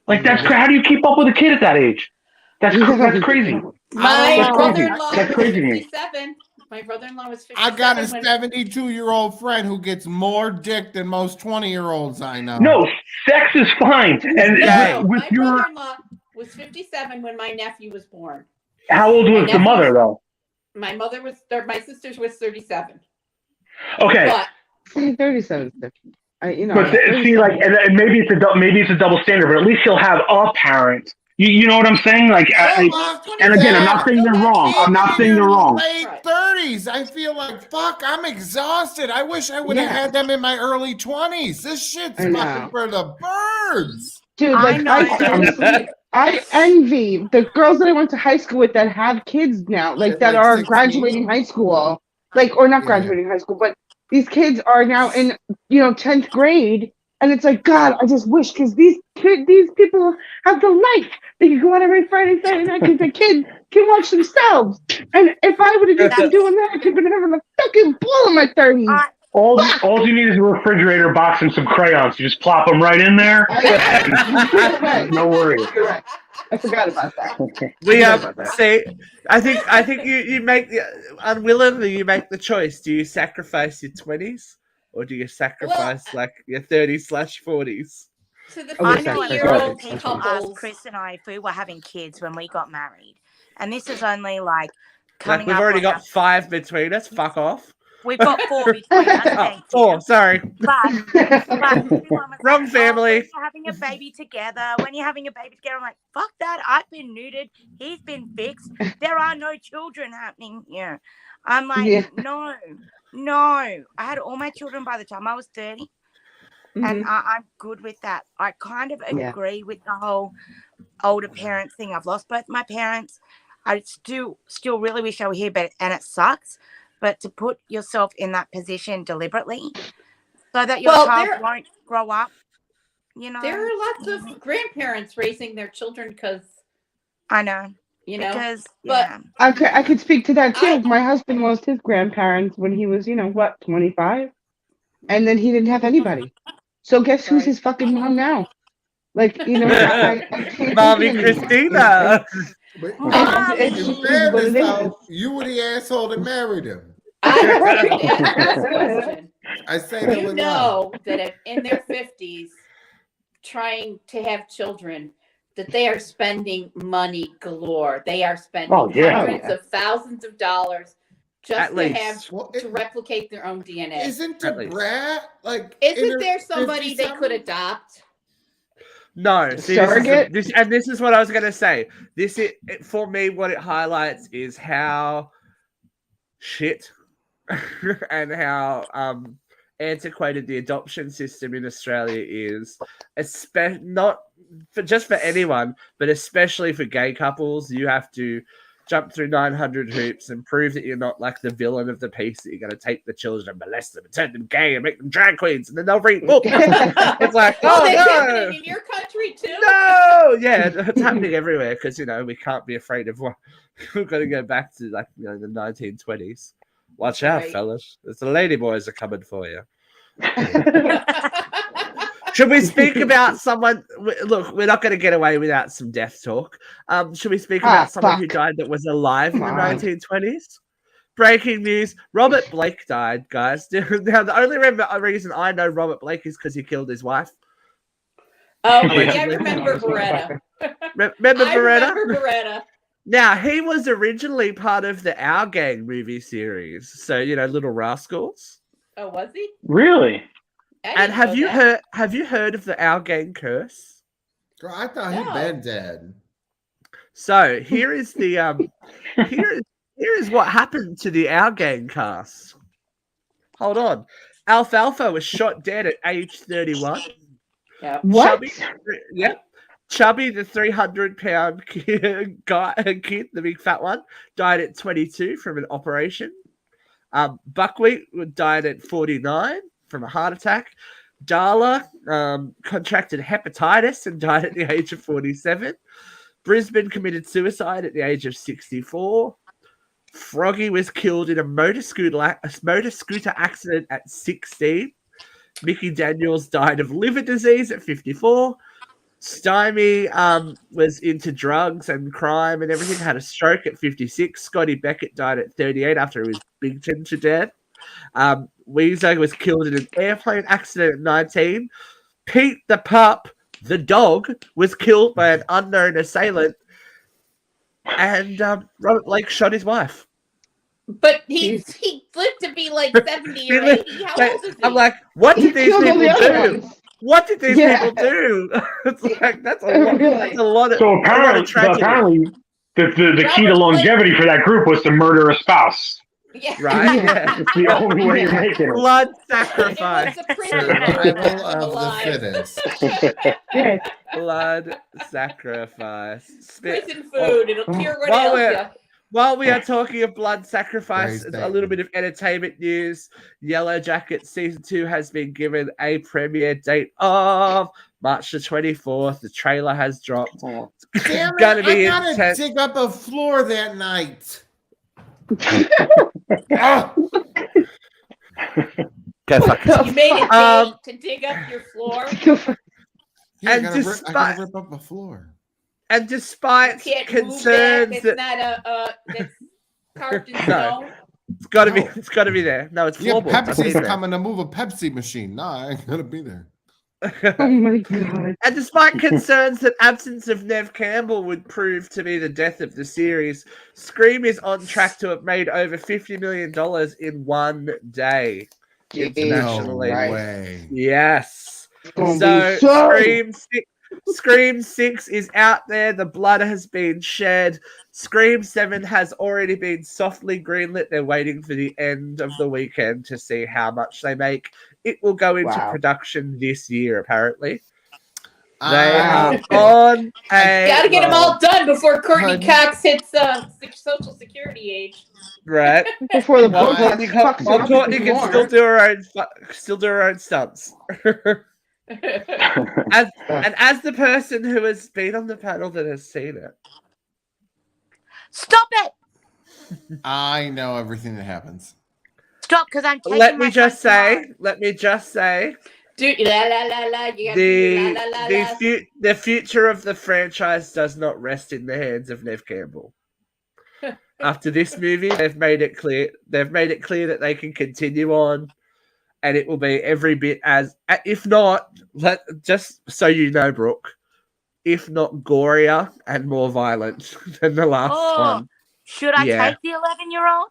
That's how do you keep up with a kid at that age? That's crazy. My brother-in-law was 57. My brother-in-law was 57. I got a 72-year-old friend who gets more dick than most 20-year-olds I know. No, sex is fine. And my brother-in-law was 57 when my nephew was born. How old was the mother, though? My sister's was 37. Okay. But 37. But see, and maybe it's a double standard, but at least you'll have a parent. You know what I'm saying? And again, I'm not saying they're wrong. I'm not saying they're wrong. Late 30s. I feel fuck, I'm exhausted. I wish I would have had them in my early 20s. This shit's fucking for the birds. Dude, I like know. I seriously, I envy the girls that I went to high school with that have kids now, like They're that like are 16? graduating high school, like or not Yeah. graduating high school, but these kids are now in 10th grade, and it's like God, I just wish because these people have the life. They can go out every Friday, Saturday night because the kid can watch themselves. And if I would have just been doing that, I could have been having a fucking ball in my 30s. I, All you need is a refrigerator box and some crayons. You just plop them right in there. No worries. You're right. I forgot about that. We I forgot about that. see. I think you make unwillingly you make the choice. Do you sacrifice your 20s or do you sacrifice like your 30s/40s? To the I know a 50-year-old lot of people asked couples. Chris and I if we were having kids when we got married, and this is only like Like coming we've up. already on got us. 5 between us. Fuck off. We've got 4 between us. Oh, Thank 4. you. Sorry. But everyone was Wrong like, family. when you're having a baby together, I'm like, fuck that. I've been neutered. He's been fixed. There are no children happening here. I'm like, Yeah. no. I had all my children by the time I was 30. And I'm good with that. I kind of Yeah. agree with the whole older parents thing. I've lost both my parents. I still really wish I were here, and it sucks. But to put yourself in that position deliberately so that your child won't grow up, There are lots of grandparents raising their children because I know. Because I could speak to that too. I- My husband lost his grandparents when he was, 25? And then he didn't have anybody. So guess who's Right. his fucking mom now? Like, I can't take it Mommy anymore. Christina. But It's in just what fairness, it is. though, you were the asshole that married him. I have to ask this question. I say that You with love. know that if in their 50s trying to have children, that they are spending money galore. They are spending hundreds of thousands of dollars just At to least. have Well, to replicate their own DNA. Isn't At a least. brat like? Isn't there somebody they could adopt? No, see, Surrogate? this is what I was going to say. For me, what it highlights is how shit and how antiquated the adoption system in Australia is, not just for anyone, but especially for gay couples. You have to jump through 900 hoops and prove that you're not like the villain of the piece, that you're going to take the children and molest them and turn them gay and make them drag queens, and then they'll read books. It's like, Oh, oh that's no, happening in your country too? no, yeah, it's happening everywhere because we can't be afraid of what we've got to go back to, like the 1920s. Watch out, Right. fellas! It's the ladyboys are coming for you. Should we speak about someone? Look, we're not going to get away without some death talk. Should we speak about someone who died that was alive in the 1920s? Breaking news: Robert Blake died, guys. Now, the only reason I know Robert Blake is because he killed his wife. Oh, yeah, I Allegedly. remember Beretta. Remember Beretta? Remember Beretta. Now, he was originally part of the Our Gang movie series. So, Little Rascals. Oh, was he? Really? And have you heard of the Our Gang curse? Girl, I thought he'd been dead. So here is the here is what happened to the Our Gang cast. Hold on. Alfalfa was shot dead at age 31. Yeah. What? Chubby, the 300-pound kid, the big fat one, died at 22 from an operation. Buckwheat died at 49 from a heart attack. Darla contracted hepatitis and died at the age of 47. Brisbane committed suicide at the age of 64. Froggy was killed in a motor scooter accident at 16. Mickey Daniels died of liver disease at 54. Stymie was into drugs and crime and everything, had a stroke at 56. Scotty Beckett died at 38 after he was beaten to death. Weezer was killed in an airplane accident at 19. Pete the pup, the dog, was killed by an unknown assailant. And Robert Blake shot his wife. But he lived to be like 70 or 80. How old is he? I'm like, what did these people do? Ones. What did these people do? It's like that's a lot. That's a lot of. So apparently, the key to longevity for that group was to murder a spouse. Yeah. right? Yeah. It's the only way you're making it. Blood It was sacrifice. the prison Survival food of the alive. fittest. Yes. Blood sacrifice. Prison Oh, food. It'll cure what while ails we're you. while we are talking of blood sacrifice, Praise a little Satan. bit of entertainment news. Yellow Jacket season 2 has been given a premiere date of March the 24th. The trailer has dropped. Oh. Damn Gonna it! be I gotta intense. dig up a floor that night. Oh, Go fuck yourself. You made it Um, to dig up your floor. yeah, I And gotta, I gotta despite- rip up a floor. And You despite can't move that. concerns That's that not that's carved in No. stone. it's got to be, No. it's got to be there. No, it's Yeah, floorboards. I've Pepsi's seen coming to move a Pepsi machine. Nah, I ain't gonna be there. Oh my god. And despite concerns that absence of Nev Campbell would prove to be the death of the series, Scream is on track to have made over $50 million in one day. Internationally. No Right. way. Yes. Gonna So be so- Scream 6 is out there. The blood has been shed. Scream 7 has already been softly greenlit. They're waiting for the end of the weekend to see how much they make. It will go into Wow. production this year, apparently. They Wow. are on a Gotta get them roll. all done before Courtney Honey. Cox hits social security age. Right. Before the Well, book Courtney, fucks it up Courtney even can more. still do her own stunts. As the person who has been on the panel that has seen it, Stop it! I know everything that happens. Stop, because I'm taking let my me just phone say, Dude, la la la la. You gotta do la la la la. the future of the franchise does not rest in the hands of Nev Campbell. After this movie, they've made it clear that they can continue on, and it will be every bit as, if not, just so you know, Brooke, if not gorier and more violent than the last Oh. one. Should I Yeah. take the 11-year-old?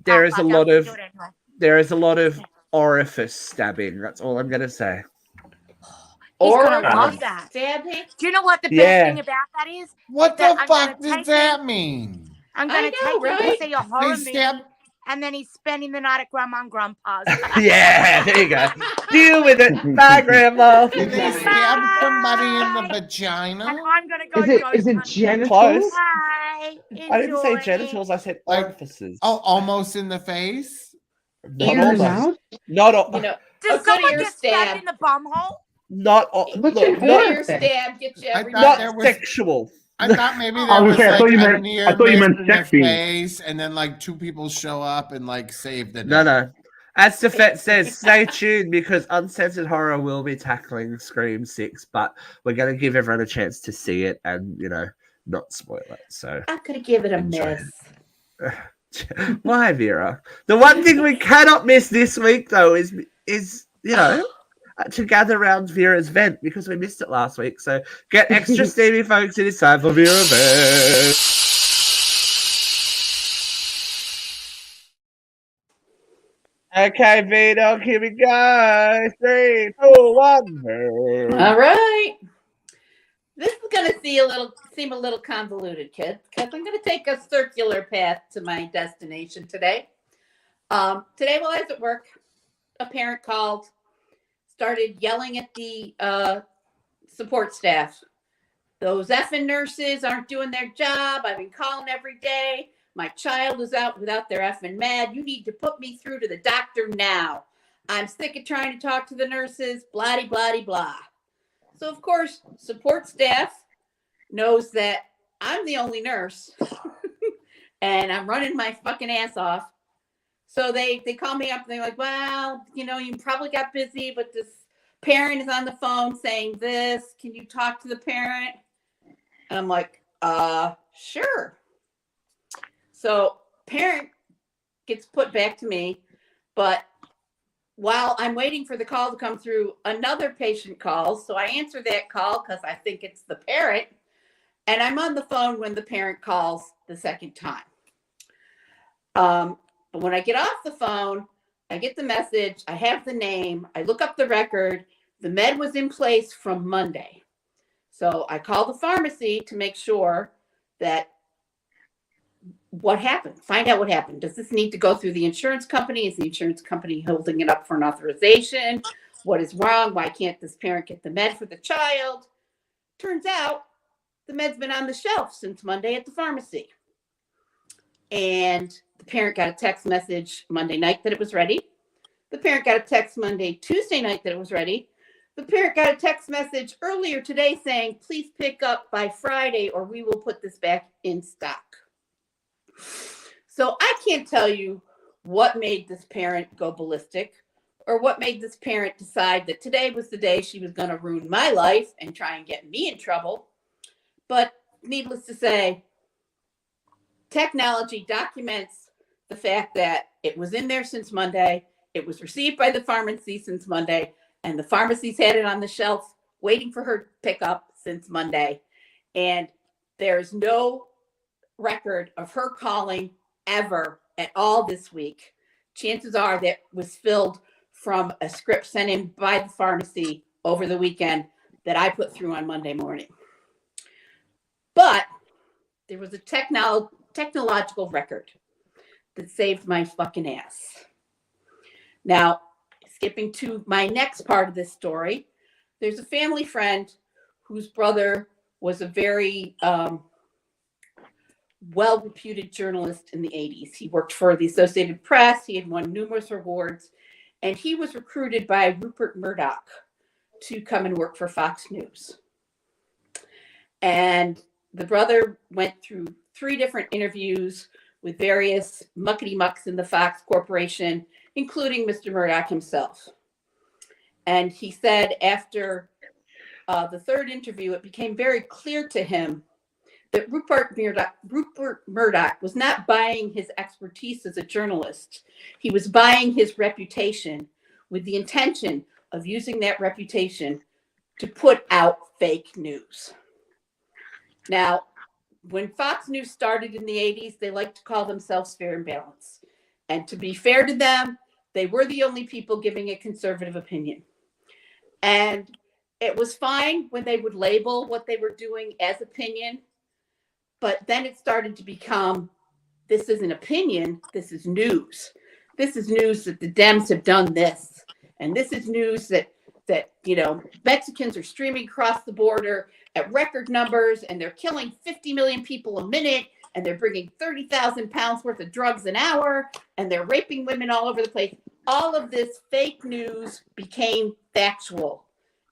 There Oh, is fuck, a I'm lot gonna of do it anyway. there is a lot of orifice stabbing. That's all I'm gonna say. He's gonna Or love that. stabbing. Do you know what the Yeah. best thing about that is? What That the I'm gonna fuck does take that mean? I'm I gonna know, take him right? to see a horror They movie, stab. and then he's spending the night at Grandma and Grandpa's. Yeah, there you go. Deal with it. Bye, Grandma. Did they Exactly. stab somebody in the and vagina? I'm gonna go. Is it ghost genitals? Close. Bye. I didn't say Enjoy. genitals. I said Like- orifices. Oh, almost in the face? Not In the Ears. almost. mouth? Not all. You know, Does a good someone ear get stabbed stab. in the bum hole? Not all. What's Look, it Good not, for? ear stab gets you I every thought not there was- sexual. I thought maybe I there was was gonna say, I like thought you a meant- near I thought you miss meant in the sex scene. face, and then like two people show up and like save the day. No. As Safet says, stay tuned because Uncensored Horror will be tackling Scream 6, but we're going to give everyone a chance to see it and, not spoil it. So, I'm gonna give it a Enjoy. miss. why, Vera? The one thing we cannot miss this week, though, is to gather around Vera's vent because we missed it last week. So, get extra steamy, folks. It is time for Vera Vent. Okay, V-Dog, here we go. 3, 2, 1. All right. This is gonna seem a little convoluted, kids, because I'm gonna take a circular path to my destination today. Today, while I was at work, a parent called, started yelling at the support staff. Those effing nurses aren't doing their job. I've been calling every day. My child is out without their effing med. You need to put me through to the doctor now. I'm sick of trying to talk to the nurses. Blah, blah, blah. So, of course, support staff knows that I'm the only nurse and I'm running my fucking ass off. So they call me up and they're like, well, you probably got busy, but this parent is on the phone saying this. Can you talk to the parent? And I'm like, sure. So parent gets put back to me, but while I'm waiting for the call to come through, another patient calls. So I answer that call because I think it's the parent. And I'm on the phone when the parent calls the second time. But when I get off the phone, I get the message. I have the name. I look up the record. The med was in place from Monday. So I call the pharmacy to make sure that what happened. Find out what happened. Does this need to go through the insurance company? Is the insurance company holding it up for an authorization? What is wrong? Why can't this parent get the med for the child? Turns out the med's been on the shelf since Monday at the pharmacy. And the parent got a text message Monday night that it was ready. The parent got a text Tuesday night that it was ready. The parent got a text message earlier today saying, please pick up by Friday or we will put this back in stock. So I can't tell you what made this parent go ballistic or what made this parent decide that today was the day she was going to ruin my life and try and get me in trouble. But needless to say, technology documents the fact that it was in there since Monday. It was received by the pharmacy since Monday, and the pharmacy's had it on the shelf waiting for her pickup since Monday. And there's no record of her calling ever at all this week. Chances are that was filled from a script sent in by the pharmacy over the weekend that I put through on Monday morning. But there was a technological record that saved my fucking ass. Now, skipping to my next part of this story, there's a family friend whose brother was a very well-reputed journalist in the 80s. He worked for the Associated Press. He had won numerous awards, and he was recruited by Rupert Murdoch to come and work for Fox News. And the brother went through 3 different interviews with various muckety-mucks in the Fox Corporation, including Mr. Murdoch himself. And he said after the 3rd interview, it became very clear to him that Rupert Murdoch was not buying his expertise as a journalist. He was buying his reputation with the intention of using that reputation to put out fake news. Now, when Fox News started in the 80s, they liked to call themselves Fair and Balanced. And to be fair to them, they were the only people giving a conservative opinion. And it was fine when they would label what they were doing as opinion. But then it started to become, this isn't opinion, this is news. This is news that the Dems have done this. And this is news that Mexicans are streaming across the border at record numbers, and they're killing 50 million people a minute, and they're bringing 30,000 pounds worth of drugs an hour, and they're raping women all over the place. All of this fake news became factual.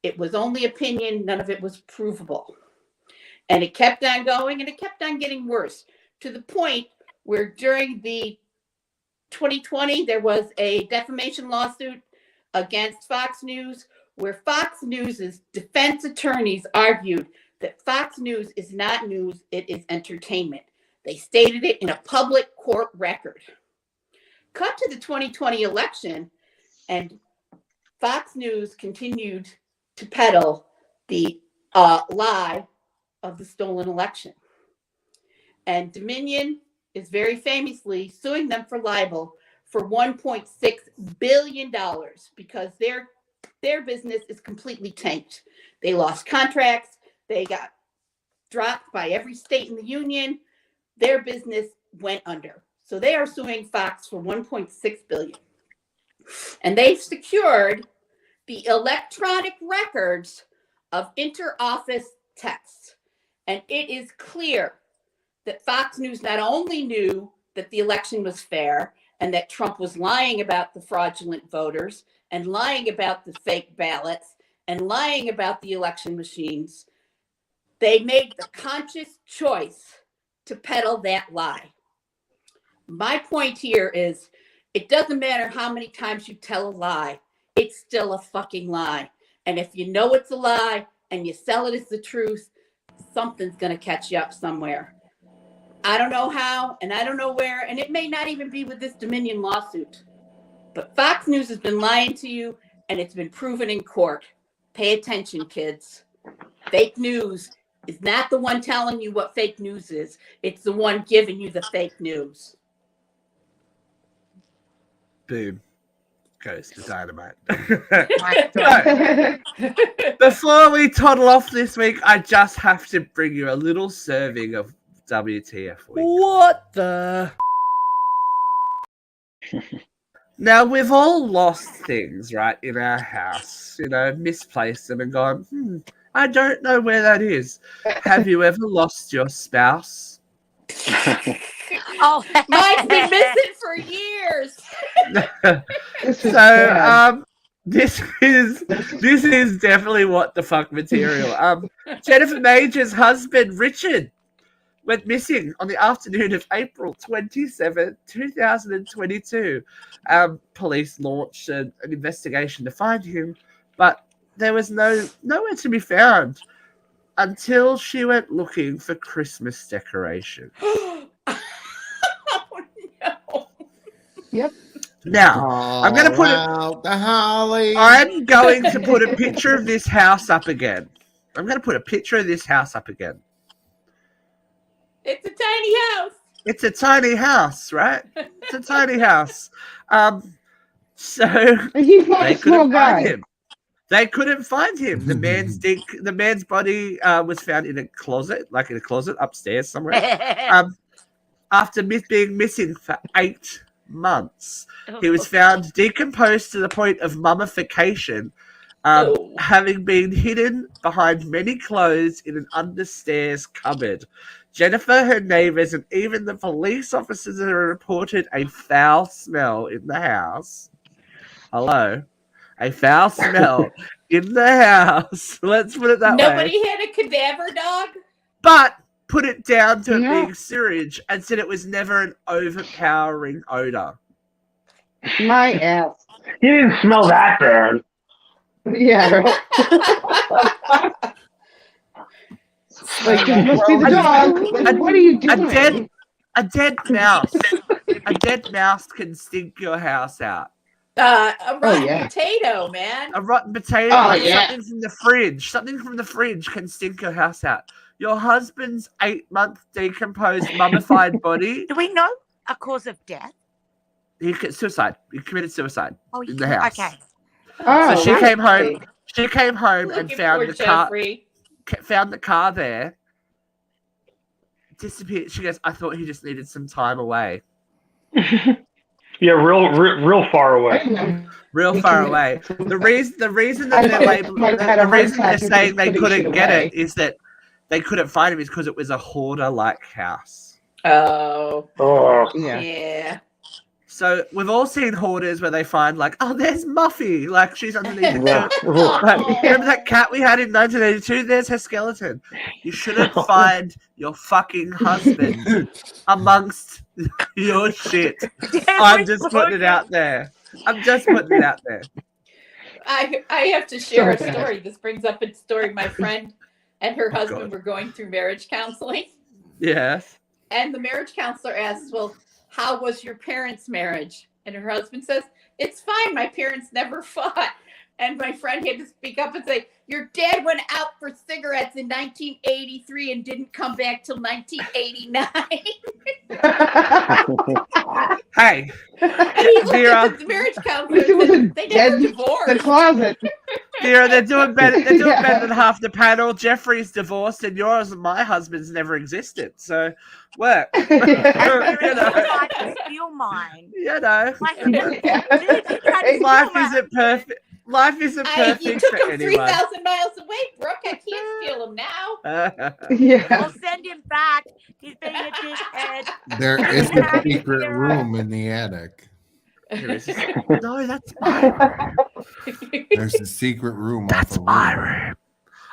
It was only opinion. None of it was provable. And it kept on going, and it kept on getting worse, to the point where during the 2020, there was a defamation lawsuit against Fox News, where Fox News's defense attorneys argued that Fox News is not news, it is entertainment. They stated it in a public court record. Cut to the 2020 election, and Fox News continued to peddle the lie of the stolen election. And Dominion is very famously suing them for libel for $1.6 billion because their business is completely tanked. They lost contracts. They got dropped by every state in the union. Their business went under. So they are suing Fox for $1.6 billion. And they've secured the electronic records of inter-office texts. And it is clear that Fox News not only knew that the election was fair and that Trump was lying about the fraudulent voters and lying about the fake ballots and lying about the election machines, they made the conscious choice to peddle that lie. My point here is, it doesn't matter how many times you tell a lie, it's still a fucking lie. And if you know it's a lie and you sell it as the truth, something's going to catch you up somewhere. I don't know how, and I don't know where, and it may not even be with this Dominion lawsuit. But Fox News has been lying to you, and it's been proven in court. Pay attention, kids. Fake news is not the one telling you what fake news is. It's the one giving you the fake news. Boom. Goes the dynamite. Right. Before we toddle off this week, I just have to bring you a little serving of WTF week. What the? Now, we've all lost things, right, in our house, misplaced them and gone, I don't know where that is. Have you ever lost your spouse? Oh, Mine's been missing for years. This is definitely what the fuck material. Jennifer Major's husband, Richard, went missing on the afternoon of April 27, 2022. Police launched an investigation to find him, but there was nowhere to be found until she went looking for Christmas decoration. Oh no. Yep. Now, I'm going to put out the holly. I'm going to put a picture of this house up again. It's a tiny house. It's a tiny house, right? It's a tiny house. So He's not they a small couldn't guy. find him. They couldn't find him. The man's body was found in a closet upstairs somewhere. After being missing for 8 months, he was found decomposed to the point of mummification, having been hidden behind many clothes in an understairs cupboard. Jennifer, her neighbors, and even the police officers have reported a foul smell in the house. Hello? A foul smell in the house. Let's put it that way. Nobody had a cadaver dog? But put it down to it being sewage and said it was never an overpowering odor. My ass. He didn't smell that bad. Yeah. Like, it must be the dog. Like, what are you doing? A dead mouse. A dead mouse can stink your house out. A rotten potato, man. A rotten potato, something from the fridge. Something from the fridge can stink your house out. Your husband's 8-month decomposed, mummified body. Do we know a cause of death? He committed suicide in the house. Okay. So she came home. She came home and Looking found for the car. Jeffrey. Found the car there. Disappeared. She goes, I thought he just needed some time away. Yeah, real far away. Real far away. The reason that they're labeling, the reason they're saying they couldn't get it is that they couldn't find him is because it was a hoarder-like house. Oh. Yeah. So we've all seen hoarders where they find there's Muffy, she's underneath the cat. Remember that cat we had in 1982? There's her skeleton. You shouldn't find your fucking husband amongst your shit. I'm just putting it out there. I have to share a story. This brings up a story. My friend and her husband were going through marriage counseling. Yes. And the marriage counselor asks, well, how was your parents' marriage? And her husband says, it's fine. My parents never fought. And my friend had to speak up and say, your dad went out for cigarettes in 1983 and didn't come back till 1989. Hey. And he looked at the marriage counselor and said, they never divorced. The closet. Vera, they're doing better. They're doing better than half the panel. Jeffrey's divorced, and yours and my husband's never existed. So, work. Steal mine. You know, Dude, life isn't perfect. Life isn't perfect You took for him anyone. 3,000 miles away, Brooke. I can't steal him now. I'll send him back. He's being a dickhead. There is a secret room in the attic. No, that's my room. There's a secret room. That's my room.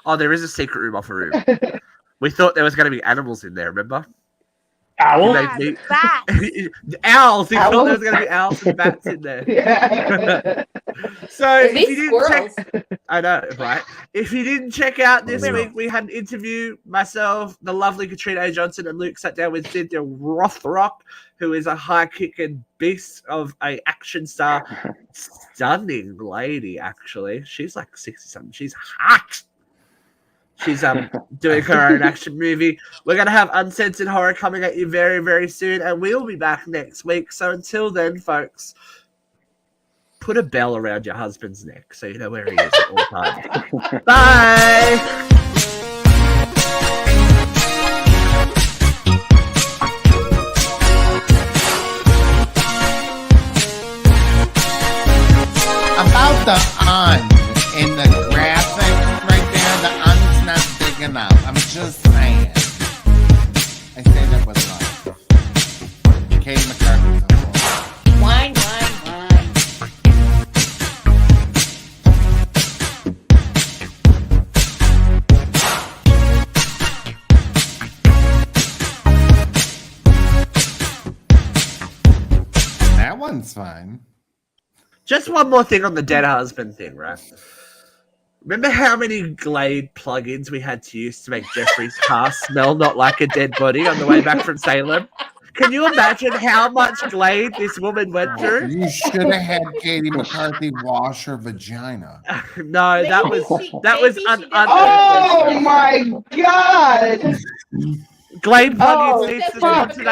Oh, there is a secret room off a room. We thought there was going to be animals in there, remember? Owls? Owls. He thought there was going to be owls and bats in there. Yeah. So At if least you didn't squirrels. I know, right? If you didn't check out this week, we had an interview. Myself, the lovely Katrina A. Johnson, and Luke sat down with Cynthia Rothrock, who is a high-kicking beast of a action star. Stunning lady, actually. She's like 60-something. She's hot. She's doing her own action movie. We're going to have Uncensored Horror coming at you very, very soon, and we'll be back next week. So until then, folks, put a bell around your husband's neck so you know where he is at all times. Bye! the un in the graphic right there, the un's not big enough. I'm just saying. I say that with love. Katie McCarthy's a whore. Wine, wine, wine. That one's fine. Just one more thing on the dead husband thing, right? Remember how many Glade plugins we had to use to make Jeffrey's car smell not like a dead body on the way back from Salem? Can you imagine how much Glade this woman went through? You should have had Katie McCarthy wash her vagina. No, that was Oh my god! Glade plugins Oh, needs to fuck. sponsor that